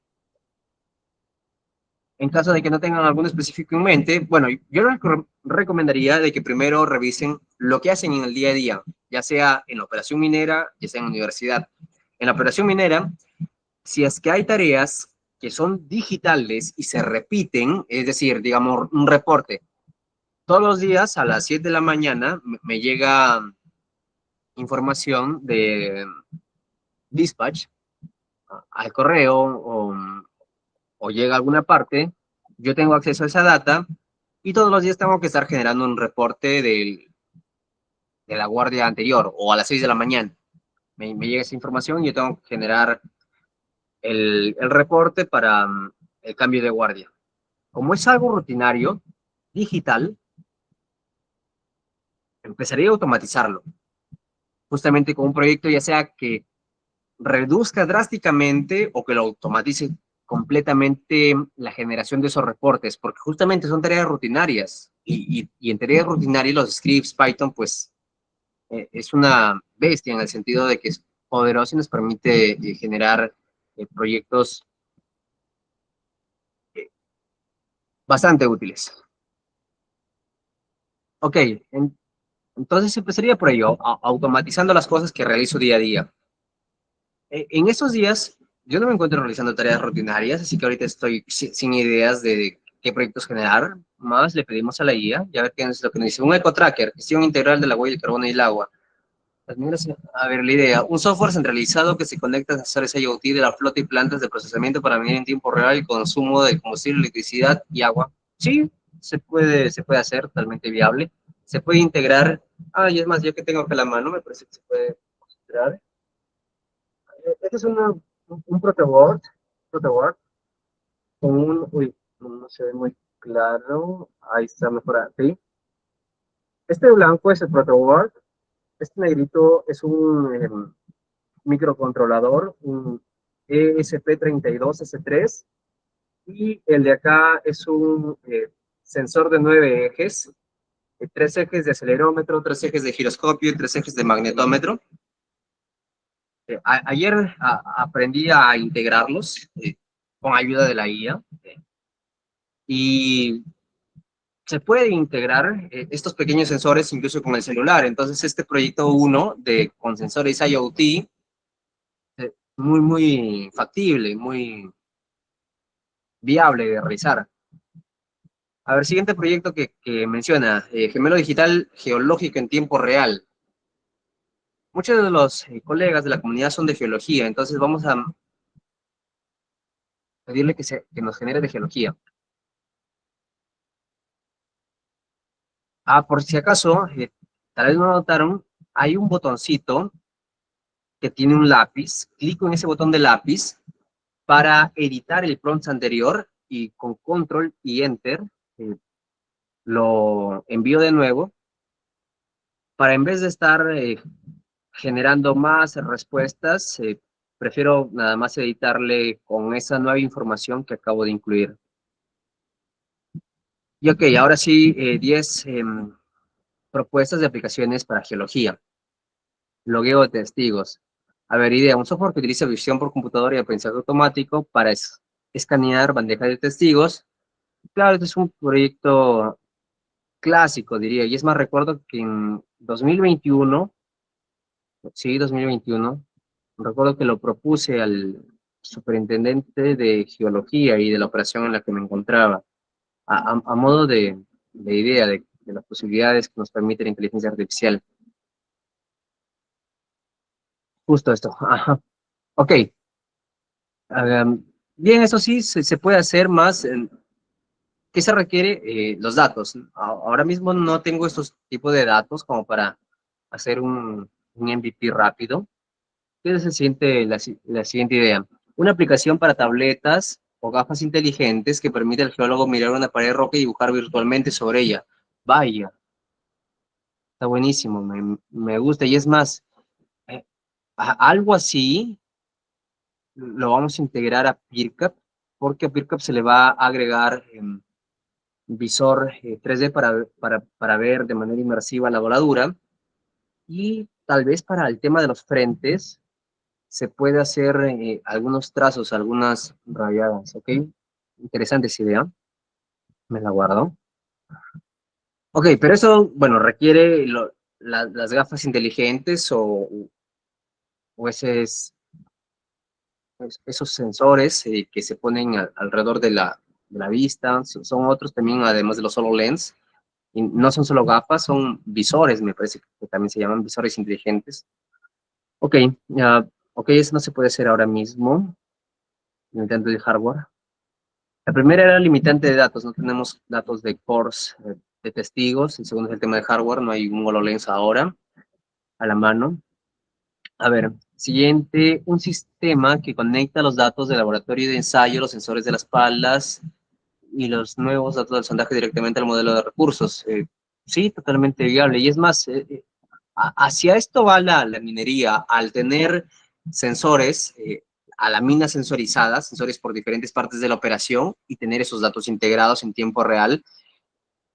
En caso de que no tengan algún específico en mente, bueno, yo les recomendaría de que primero revisen lo que hacen en el día a día, ya sea en la operación minera, ya sea en la universidad. En la operación minera, si es que hay tareas que son digitales y se repiten, es decir, digamos, un reporte, todos los días a las 7 de la mañana me llega información de dispatch al correo o llega a alguna parte, yo tengo acceso a esa data y todos los días tengo que estar generando un reporte de la guardia anterior o a las 6 de la mañana. Me llega esa información y yo tengo que generar el reporte para el cambio de guardia. Como es algo rutinario, digital, empezaría a automatizarlo, justamente con un proyecto ya sea que reduzca drásticamente o que lo automatice completamente la generación de esos reportes, porque justamente son tareas rutinarias y en tareas rutinarias los scripts Python pues es una bestia en el sentido de que es poderoso y nos permite generar proyectos eh, bastante útiles. Ok, entonces empezaría por ello, automatizando las cosas que realizo día a día. En estos días, yo no me encuentro realizando tareas rutinarias, así que ahorita estoy sin ideas de qué proyectos generar. Más le pedimos a la IA, ya ver qué es lo que nos dice. Un eco-tracker, gestión integral de la huella, el carbono y el agua. A ver, la idea. Un software centralizado que se conecta a sensores IoT de la flota y plantas de procesamiento para medir en tiempo real el consumo de combustible, electricidad y agua. Sí, se puede hacer, totalmente viable. Se puede integrar. Ah, y es más, yo que tengo acá la mano, me parece que se puede integrar. Este es un protoboard protoboard con un, uy, no se ve muy claro, ahí está mejor, ¿sí? Este blanco es el protoboard, este negrito es un microcontrolador, un ESP32S3, y el de acá es un sensor de 9 ejes, 3 ejes de acelerómetro, 3 ejes de giroscopio y 3 ejes de magnetómetro. Ayer aprendí a integrarlos con ayuda de la IA, y se puede integrar estos pequeños sensores incluso con el celular. Entonces, este proyecto 1 con sensores IoT, muy factible, muy viable de realizar. A ver, siguiente proyecto que menciona, gemelo digital geológico en tiempo real. Muchos de los colegas de la comunidad son de geología, entonces vamos a pedirle que nos genere de geología. Por si acaso, tal vez no notaron, hay un botoncito que tiene un lápiz. Clico en ese botón de lápiz para editar el prompt anterior y con control y enter lo envío de nuevo para, en vez de estar generando más respuestas, prefiero nada más editarle con esa nueva información que acabo de incluir. Y ok, ahora sí, 10 propuestas de aplicaciones para geología. Logueo de testigos. A ver, idea, un software que utiliza visión por computadora y aprendizaje automático para escanear bandejas de testigos. Claro, este es un proyecto clásico, diría, y es más, recuerdo que en 2021, sí, 2021, recuerdo que lo propuse al superintendente de geología y de la operación en la que me encontraba, a modo de idea de las posibilidades que nos permite la inteligencia artificial. Justo esto, ajá. Ok, bien, eso sí, se puede hacer más. ¿Qué se requiere? Los datos. Ahora mismo no tengo estos tipos de datos como para hacer un MVP rápido. ¿Qué se siente la siguiente idea? Una aplicación para tabletas o gafas inteligentes que permite al geólogo mirar una pared roca y dibujar virtualmente sobre ella. Vaya, está buenísimo, me gusta. Y es más, eh, algo así lo vamos a integrar a PeerCap, porque a PeerCap se le va a agregar visor 3D para ver de manera inmersiva la voladura, y tal vez para el tema de los frentes se puede hacer algunos trazos, algunas rayadas, ¿ok? Interesante esa idea, me la guardo. Ok, pero eso, bueno, requiere las gafas inteligentes o esos sensores que se ponen alrededor de la vista. Son otros también, además de los HoloLens. Y no son solo gafas, son visores, me parece que también se llaman visores inteligentes. Ok, ok, eso no se puede hacer ahora mismo, limitante de hardware. La primera era limitante de datos, no tenemos datos de cores de testigos. El segundo es el tema de hardware, no hay un HoloLens ahora a la mano. A ver, siguiente, un sistema que conecta los datos del laboratorio de ensayo, los sensores de las palas y los nuevos datos del sondaje directamente al modelo de recursos. Sí, totalmente viable. Y es más, hacia esto va la minería, al tener sensores, a la mina sensorizada, sensores por diferentes partes de la operación, y tener esos datos integrados en tiempo real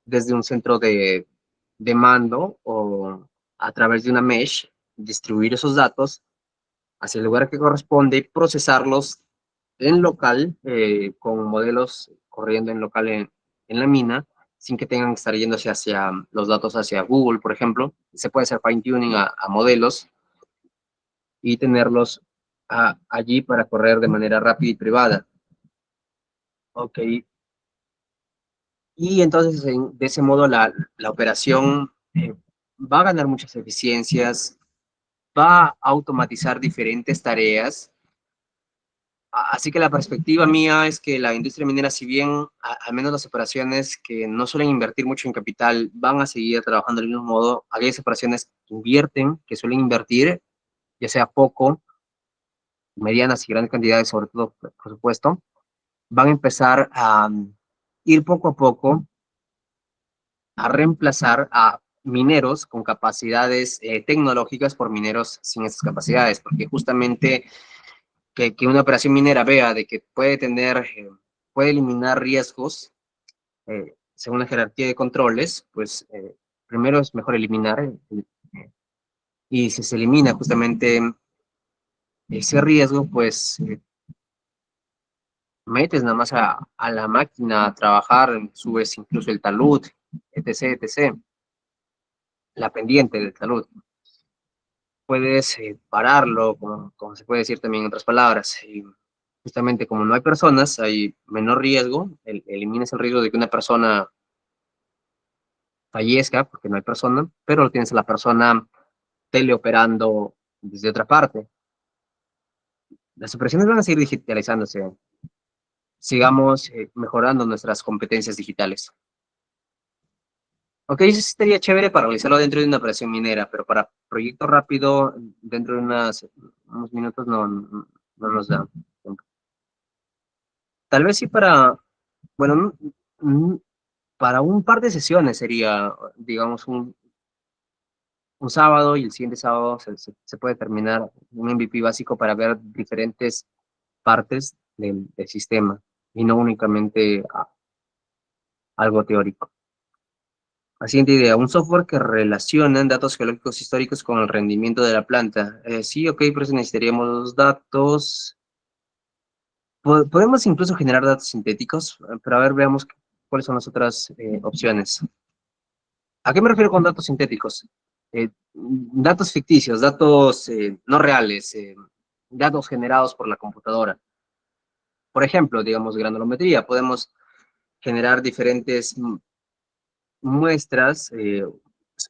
desde un centro de mando o a través de una mesh, distribuir esos datos hacia el lugar que corresponde, procesarlos en local, con modelos corriendo en local en la mina, sin que tengan que estar yendo hacia los datos hacia Google, por ejemplo. Se puede hacer fine-tuning a modelos y tenerlos allí para correr de manera rápida y privada. Ok, y entonces de ese modo la operación va a ganar muchas eficiencias, va a automatizar diferentes tareas. Así que la perspectiva mía es que la industria minera, si bien al menos las operaciones que no suelen invertir mucho en capital van a seguir trabajando del mismo modo, aquellas operaciones que invierten, que suelen invertir, ya sea poco, medianas y grandes cantidades, sobre todo, por supuesto, van a empezar a ir poco a poco a reemplazar a mineros con capacidades tecnológicas por mineros sin esas capacidades, porque justamente que una operación minera vea de que puede tener, puede eliminar riesgos según la jerarquía de controles, pues primero es mejor eliminar, y si se elimina justamente ese riesgo, pues metes nada más a la máquina a trabajar, subes incluso el talud, etc., etc., la pendiente del talud. Puedes pararlo, como se puede decir también en otras palabras. Y justamente como no hay personas, hay menor riesgo, eliminas el riesgo de que una persona fallezca porque no hay persona, pero lo tienes a la persona teleoperando desde otra parte. Las operaciones van a seguir digitalizándose. Sigamos mejorando nuestras competencias digitales. Ok, eso sí estaría chévere para realizarlo dentro de una operación minera, pero para proyecto rápido, dentro de unos minutos no nos da. Tal vez sí para, bueno, para un par de sesiones sería, digamos, un sábado y el siguiente sábado se puede terminar un MVP básico para ver diferentes partes del sistema y no únicamente algo teórico. La siguiente idea, un software que relaciona datos geológicos históricos con el rendimiento de la planta. Sí, ok, por eso necesitaríamos los datos. Podemos incluso generar datos sintéticos, pero a ver, veamos cuáles son las otras opciones. ¿A qué me refiero con datos sintéticos? Datos ficticios, datos no reales, datos generados por la computadora. Por ejemplo, digamos, granulometría. Podemos generar diferentes muestras,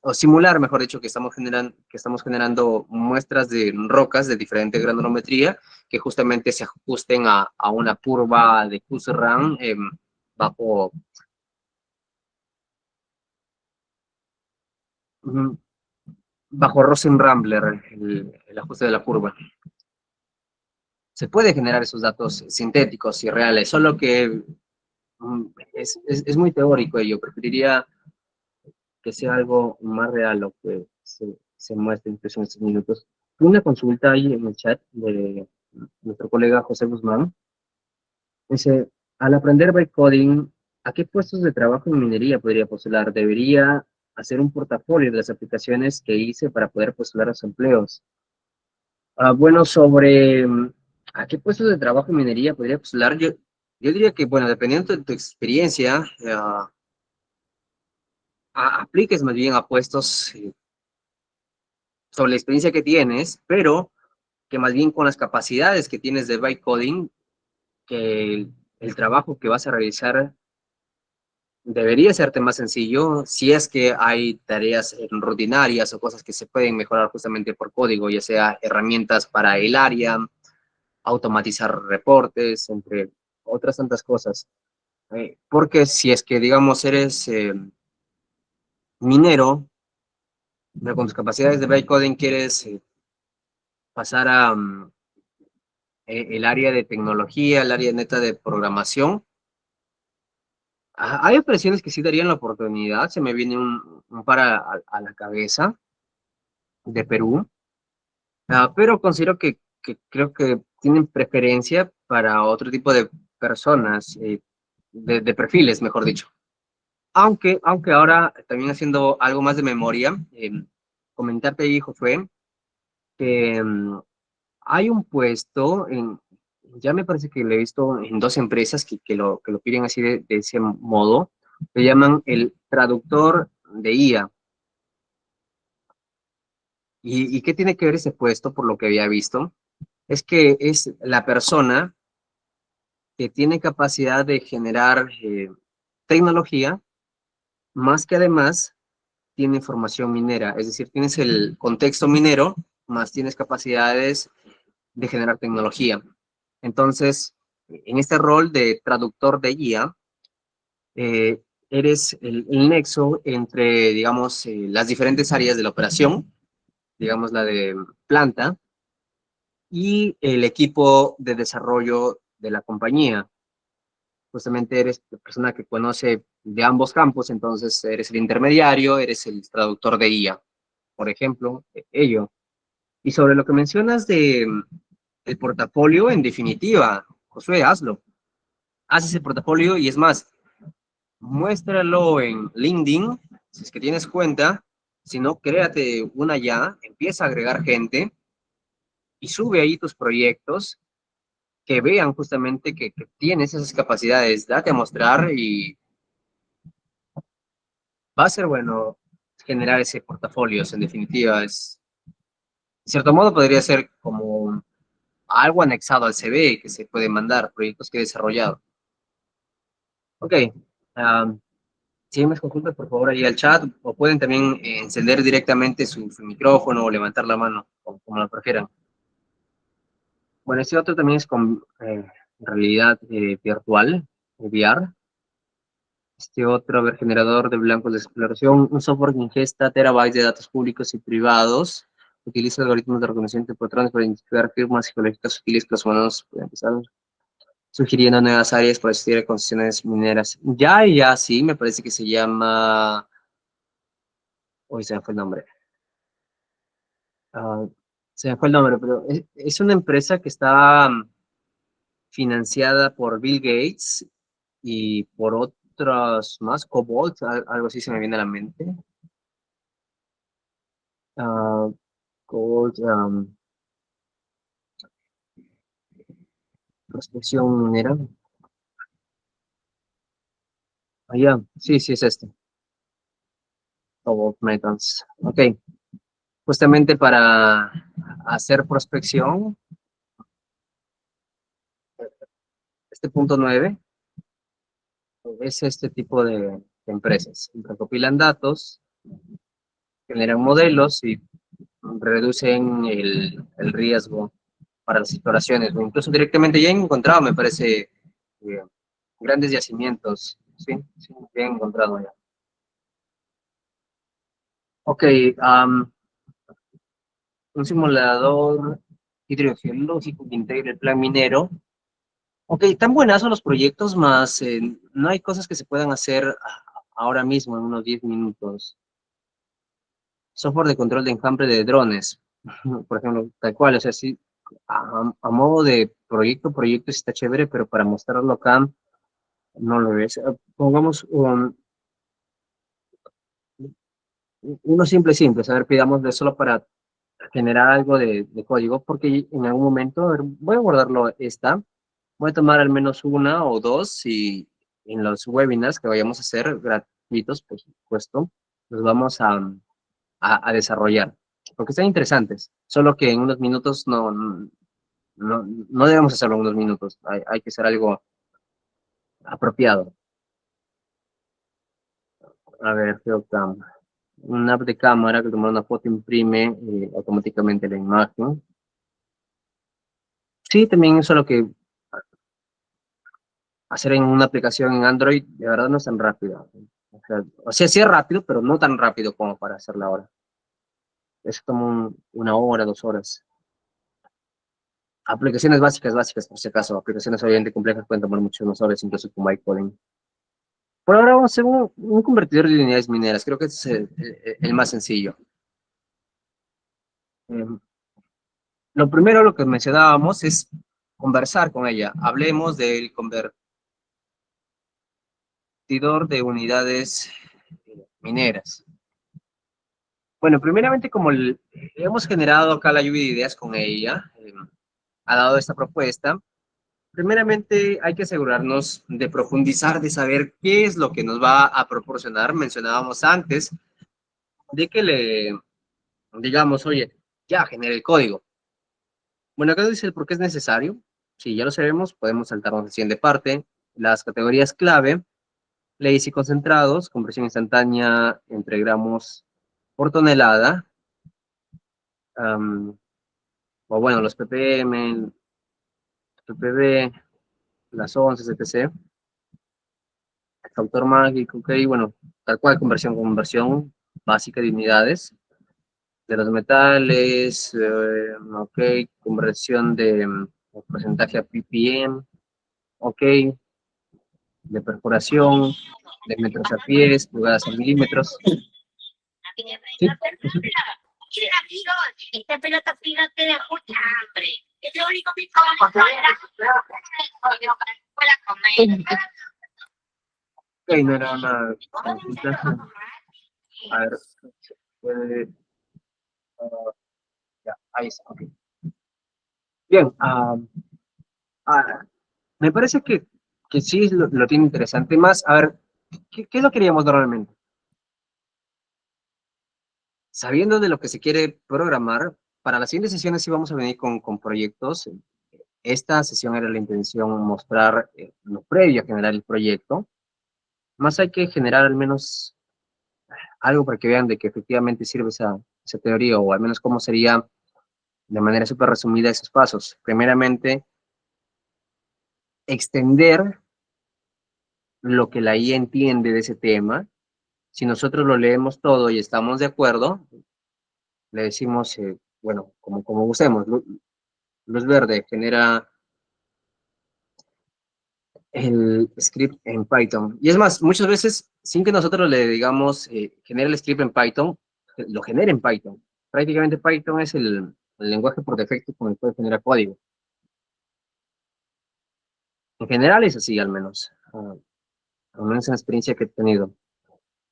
o simular, mejor dicho, que estamos generando muestras de rocas de diferente granulometría que justamente se ajusten a una curva de Kurzerran bajo, mm, bajo Rosen-Rambler, el ajuste de la curva. Se puede generar esos datos sintéticos y reales, solo que es muy teórico ello. Preferiría que sea algo más real lo que se muestre incluso en estos minutos. Una consulta ahí en el chat de nuestro colega José Guzmán. Dice, al aprender bytecoding, ¿a qué puestos de trabajo en minería podría postular? ¿Debería hacer un portafolio de las aplicaciones que hice para poder postular los empleos? Bueno, sobre a qué puestos de trabajo en minería podría postular, yo diría que, bueno, dependiendo de tu experiencia, apliques más bien a puestos sobre la experiencia que tienes, pero que más bien con las capacidades que tienes de bytecoding, que el trabajo que vas a realizar debería serte más sencillo si es que hay tareas rutinarias o cosas que se pueden mejorar justamente por código, ya sea herramientas para el área, automatizar reportes, entre otras tantas cosas. Porque si es que, digamos, eres minero, pero con tus capacidades de bytecoding quieres pasar a el área de tecnología, el área neta de programación, hay operaciones que sí darían la oportunidad. Se me viene un par a la cabeza de Perú, pero considero que creo que tienen preferencia para otro tipo de personas, de perfiles, mejor dicho. Aunque ahora también haciendo algo más de memoria, comentarte, hijo, fue que hay un puesto ya me parece que lo he visto en dos empresas que lo piden así de ese modo, le llaman el traductor de IA. ¿Y qué tiene que ver ese puesto, por lo que había visto? Es que es la persona que tiene capacidad de generar tecnología, más que además tiene formación minera, es decir, tienes el contexto minero, más tienes capacidades de generar tecnología. Entonces, en este rol de traductor de IA, eres el nexo entre, digamos, las diferentes áreas de la operación, digamos la de planta, y el equipo de desarrollo de la compañía. Justamente eres la persona que conoce de ambos campos, entonces eres el intermediario, eres el traductor de IA, por ejemplo, ello. Y sobre lo que mencionas de el portafolio, en definitiva, Josué, hazlo. Haz ese portafolio y es más, muéstralo en LinkedIn, si es que tienes cuenta, si no, créate una ya, empieza a agregar gente y sube ahí tus proyectos que vean justamente que tienes esas capacidades, date a mostrar y va a ser bueno generar ese portafolio, en definitiva, es, de cierto modo podría ser como algo anexado al CV que se puede mandar, proyectos que he desarrollado. Ok, si me consultas por favor ahí al chat, o pueden también encender directamente su micrófono o levantar la mano, como lo prefieran. Bueno, este otro también es con realidad virtual, VR. Este otro, a ver, generador de blancos de exploración, un software que ingesta terabytes de datos públicos y privados, utiliza algoritmos de reconocimiento de patrones para identificar firmas geológicas sutiles que los humanos pueden empezar, sugiriendo nuevas áreas para estudiar concesiones mineras. Ya, sí, me parece que se llama, hoy se me fue el nombre. Ah, se me fue el nombre, pero es una empresa que está financiada por Bill Gates y por otros más, Cobalt, algo así se me viene a la mente. Ah, Cobalt, prospección minera. Ah, ya, sí, sí es este. Cobalt Metals. Ok, justamente para hacer prospección, este punto 9 es este tipo de empresas. Recopilan datos, generan modelos y reducen el riesgo para las exploraciones. O incluso directamente ya han encontrado, me parece, grandes yacimientos. Sí, sí, bien encontrado ya. Ok, un simulador hidrogeológico que integre el plan minero. Ok, tan buenas son los proyectos, más no hay cosas que se puedan hacer ahora mismo en unos 10 minutos. Software de control de enjambre de drones, por ejemplo, tal cual, o sea, sí, a modo de proyecto sí está chévere, pero para mostrarlo acá no lo ves. Pongamos uno simple, a ver, pidámosle solo para generar algo de código, porque en algún momento, a ver, voy a guardarlo voy a tomar al menos una o dos y en los webinars que vayamos a hacer gratuitos, por supuesto, los vamos a desarrollar, porque están interesantes, solo que en unos minutos no debemos hacerlo en unos minutos, hay que hacer algo apropiado. A ver, Geocam. Una app de cámara que toma una foto, imprime automáticamente la imagen. Sí, también eso es lo que hacer en una aplicación en Android, de verdad no es tan rápido. O sea, sí es rápido, pero no tan rápido como para hacerla ahora. Eso toma una hora, 2 horas. Aplicaciones básicas, por si acaso. Aplicaciones obviamente complejas pueden tomar muchas más horas, incluso con bytecoding. Por ahora vamos a hacer un convertidor de unidades mineras. Creo que ese es el más sencillo. Eh, lo primero, lo que mencionábamos, es conversar con ella. Hablemos del convertidor de unidades mineras. Bueno, primeramente, como hemos generado acá la lluvia de ideas con ella, ha dado esta propuesta, primeramente hay que asegurarnos de profundizar, de saber qué es lo que nos va a proporcionar. Mencionábamos antes de que le digamos, oye, ya genere el código. Bueno, acá dice el por qué es necesario. Si ya lo sabemos, podemos saltarnos a la siguiente parte. Las categorías clave, leyes y concentrados, conversión instantánea entre gramos por tonelada, o bueno, los ppm, ppb, las onzas, etc. Factor mágico, ok, bueno, tal cual, conversión básica de unidades. de los metales, ok, conversión de porcentaje a ppm, ok, de perforación, de metros a pies, pulgadas a milímetros. ¿Sí? Esta pelota fina te da mucha hambre. Es lo único que como Ok, no era una consulta. A ver, puede, ya, ahí está, ok. Bien, me parece que sí lo tiene interesante. Más, a ver, ¿qué es lo que queríamos normalmente? Sabiendo de lo que se quiere programar, para las siguientes sesiones sí vamos a venir con proyectos. Esta sesión era la intención mostrar lo previo a generar el proyecto. Más hay que generar al menos algo para que vean de que efectivamente sirve esa teoría, o al menos cómo sería de manera súper resumida esos pasos. Primeramente, extender lo que la IA entiende de ese tema. Si nosotros lo leemos todo y estamos de acuerdo, le decimos, bueno, como usemos, luz verde genera el script en Python. Y es más, muchas veces, sin que nosotros le digamos, genera el script en Python, lo genera en Python. Prácticamente Python es el lenguaje por defecto con el que puede generar código. En general es así, al menos. Al menos en la experiencia que he tenido.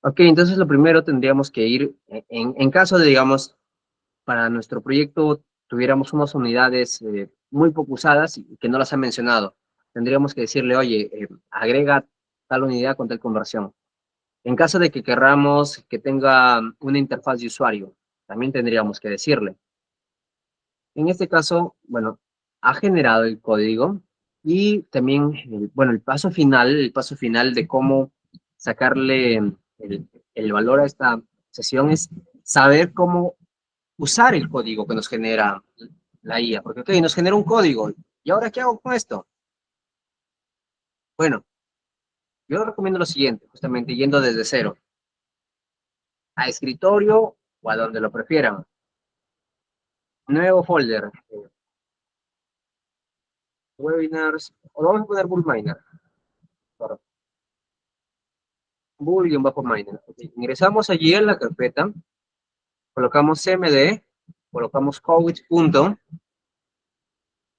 Ok, entonces lo primero tendríamos que ir, en caso de, digamos, para nuestro proyecto tuviéramos unas unidades muy poco usadas y que no las han mencionado. Tendríamos que decirle, oye, agrega tal unidad con tal conversión. En caso de que querramos que tenga una interfaz de usuario, también tendríamos que decirle. En este caso, bueno, ha generado el código y también, bueno, el paso final de cómo sacarle el valor a esta sesión es saber cómo usar el código que nos genera la IA, porque ok, nos genera un código, ¿y ahora qué hago con esto? Bueno, yo recomiendo lo siguiente, justamente yendo desde cero, a escritorio o a donde lo prefieran. Nuevo folder, webinars, o vamos a poner Bullminer, claro, Bull-Miner. Okay. Ingresamos allí en la carpeta, colocamos cmd, colocamos code punto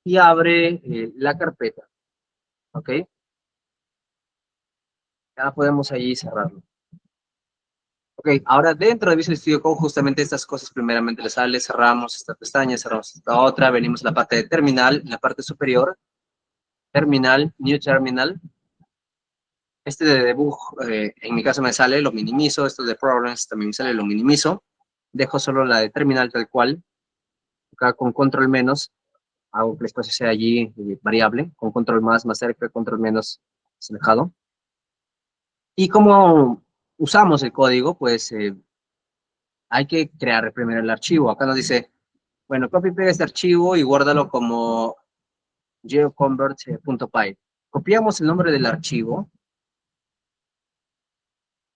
y abre la carpeta, ¿ok? Ya podemos allí cerrarlo. Ok, ahora dentro de Visual Studio Code, justamente estas cosas primeramente les sale, cerramos esta pestaña, cerramos esta otra, venimos a la parte de terminal, en la parte superior, terminal, new terminal. Este de debug, en mi caso me sale, lo minimizo, esto de problems también me sale, lo minimizo, dejo solo la de terminal tal cual, acá con control menos, hago que el espacio sea allí variable, con control más cerca, control menos alejado. Y como usamos el código, pues hay que crear primero el archivo. Acá nos dice, bueno, copy pega este archivo y guárdalo como geoconvert.py. Copiamos el nombre del archivo.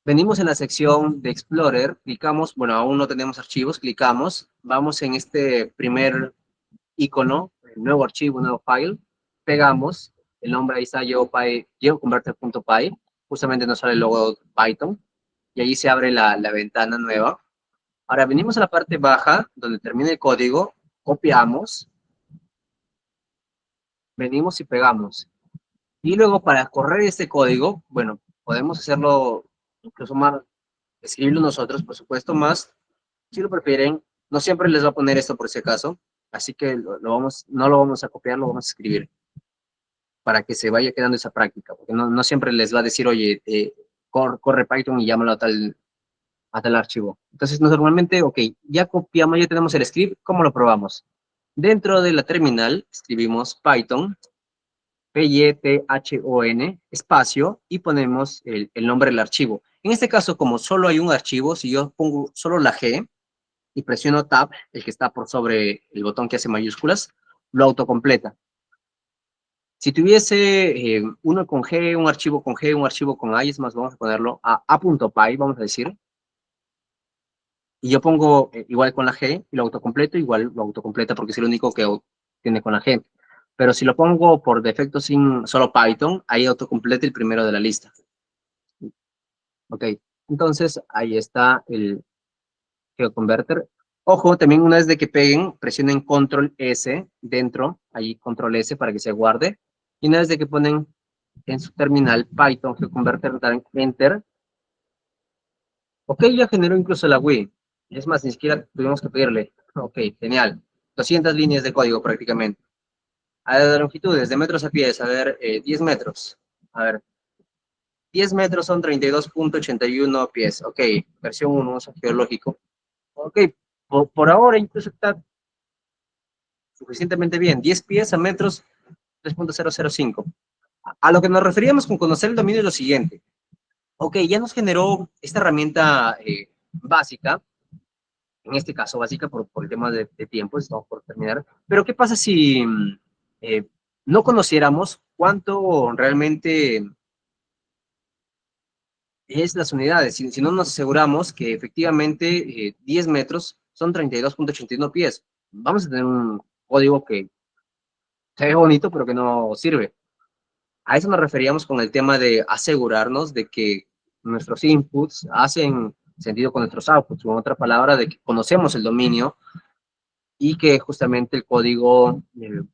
Venimos en la sección de Explorer, clicamos, bueno, aún no tenemos archivos, clicamos, vamos en este primer icono, nuevo archivo, nuevo file, pegamos, el nombre ahí está geoconverter.py, justamente nos sale el logo de Python, y ahí se abre la ventana nueva. Ahora venimos a la parte baja, donde termina el código, copiamos, venimos y pegamos. Y luego para correr este código, bueno, podemos hacerlo incluso más, escribirlo nosotros, por supuesto, más, si lo prefieren, no siempre les va a poner esto por si acaso, así que no lo vamos a copiar, lo vamos a escribir para que se vaya quedando esa práctica, porque no siempre les va a decir, oye, corre Python y llámalo a tal archivo. Entonces, normalmente, ok, ya copiamos, ya tenemos el script, ¿cómo lo probamos? Dentro de la terminal escribimos Python, Python, espacio, y ponemos el nombre del archivo. En este caso, como solo hay un archivo, si yo pongo solo la G y presiono Tab, el que está por sobre el botón que hace mayúsculas, lo autocompleta. Si tuviese uno con G, un archivo con G, un archivo con A, es más, vamos a ponerlo a a.py, vamos a decir. y yo pongo igual con la G y lo autocompleto, igual lo autocompleta porque es el único que tiene con la G. Pero si lo pongo por defecto sin solo Python, ahí autocompleta el primero de la lista. Ok, entonces ahí está el GeoConverter. Ojo, también una vez de que peguen, presionen Control S dentro, ahí Control S para que se guarde. Y una vez de que ponen en su terminal Python GeoConverter, dan Enter. Ok, ya generó incluso la GUI. Es más, ni siquiera tuvimos que pedirle. Ok, genial. 200 líneas de código prácticamente. A ver, de longitudes, de metros a pies, a ver, 10 metros. A ver, 10 metros son 32.81 pies. Ok, versión 1, uso geológico. Ok, por ahora incluso está suficientemente bien. 10 pies a metros, 3.005. A lo que nos referíamos con conocer el dominio es lo siguiente. Ok, ya nos generó esta herramienta básica, en este caso básica por el tema de tiempo, estamos por terminar. Pero ¿qué pasa si eh, no conociéramos cuánto realmente es las unidades? Si no nos aseguramos que efectivamente 10 metros son 32.81 pies, vamos a tener un código que se ve bonito, pero que no sirve. A eso nos referíamos con el tema de asegurarnos de que nuestros inputs hacen sentido con nuestros outputs, o en otra palabra, de que conocemos el dominio y que justamente el código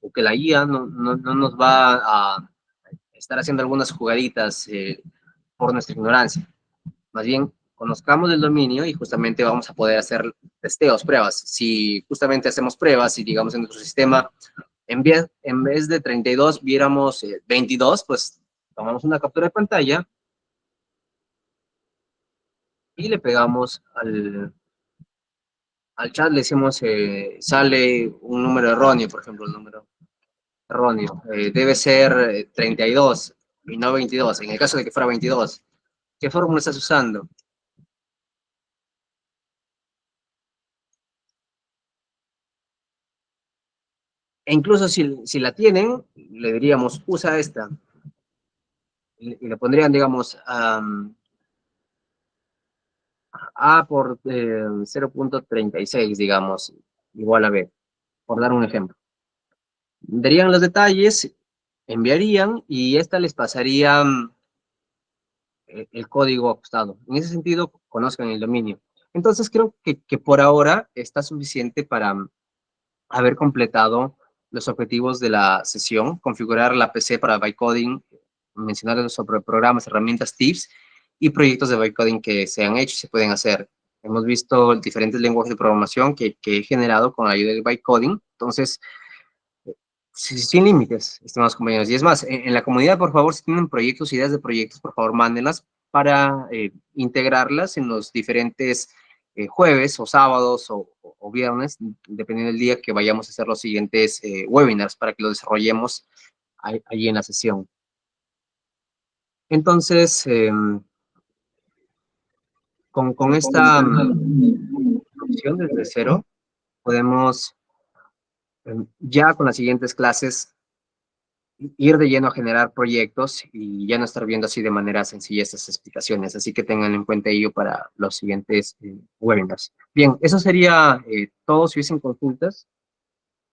o que la IA no nos va a estar haciendo algunas jugaditas por nuestra ignorancia. Más bien, conozcamos el dominio y justamente vamos a poder hacer testeos, pruebas. Si justamente hacemos pruebas y digamos en nuestro sistema en vez de 32 viéramos 22, pues tomamos una captura de pantalla y le pegamos al chat, le decimos, sale un número erróneo, por ejemplo, el número erróneo, debe ser 32 y no 22, en el caso de que fuera 22. ¿Qué fórmula estás usando? E incluso si la tienen, le diríamos, usa esta. Y le pondrían, digamos, A por 0.36, digamos, igual a B, por dar un ejemplo. Darían los detalles, enviarían y esta les pasaría el código ajustado. En ese sentido, conozcan el dominio. Entonces, creo que por ahora está suficiente para haber completado los objetivos de la sesión, configurar la PC para bytecoding, mencionar sobre programas, herramientas, tips y proyectos de bytecoding que se han hecho y se pueden hacer. Hemos visto diferentes lenguajes de programación que he generado con la ayuda del bytecoding. Entonces, sin límites, estimados compañeros. Y es más, en la comunidad, por favor, si tienen proyectos, ideas de proyectos, por favor, mándenlas para integrarlas en los diferentes jueves o sábados o viernes, dependiendo del día que vayamos a hacer los siguientes webinars para que lo desarrollemos allí en la sesión. Entonces, con esta opción desde cero, podemos ya con las siguientes clases ir de lleno a generar proyectos y ya no estar viendo así de manera sencilla estas explicaciones. Así que tengan en cuenta ello para los siguientes webinars. Bien, eso sería todo. Si hubiesen consultas,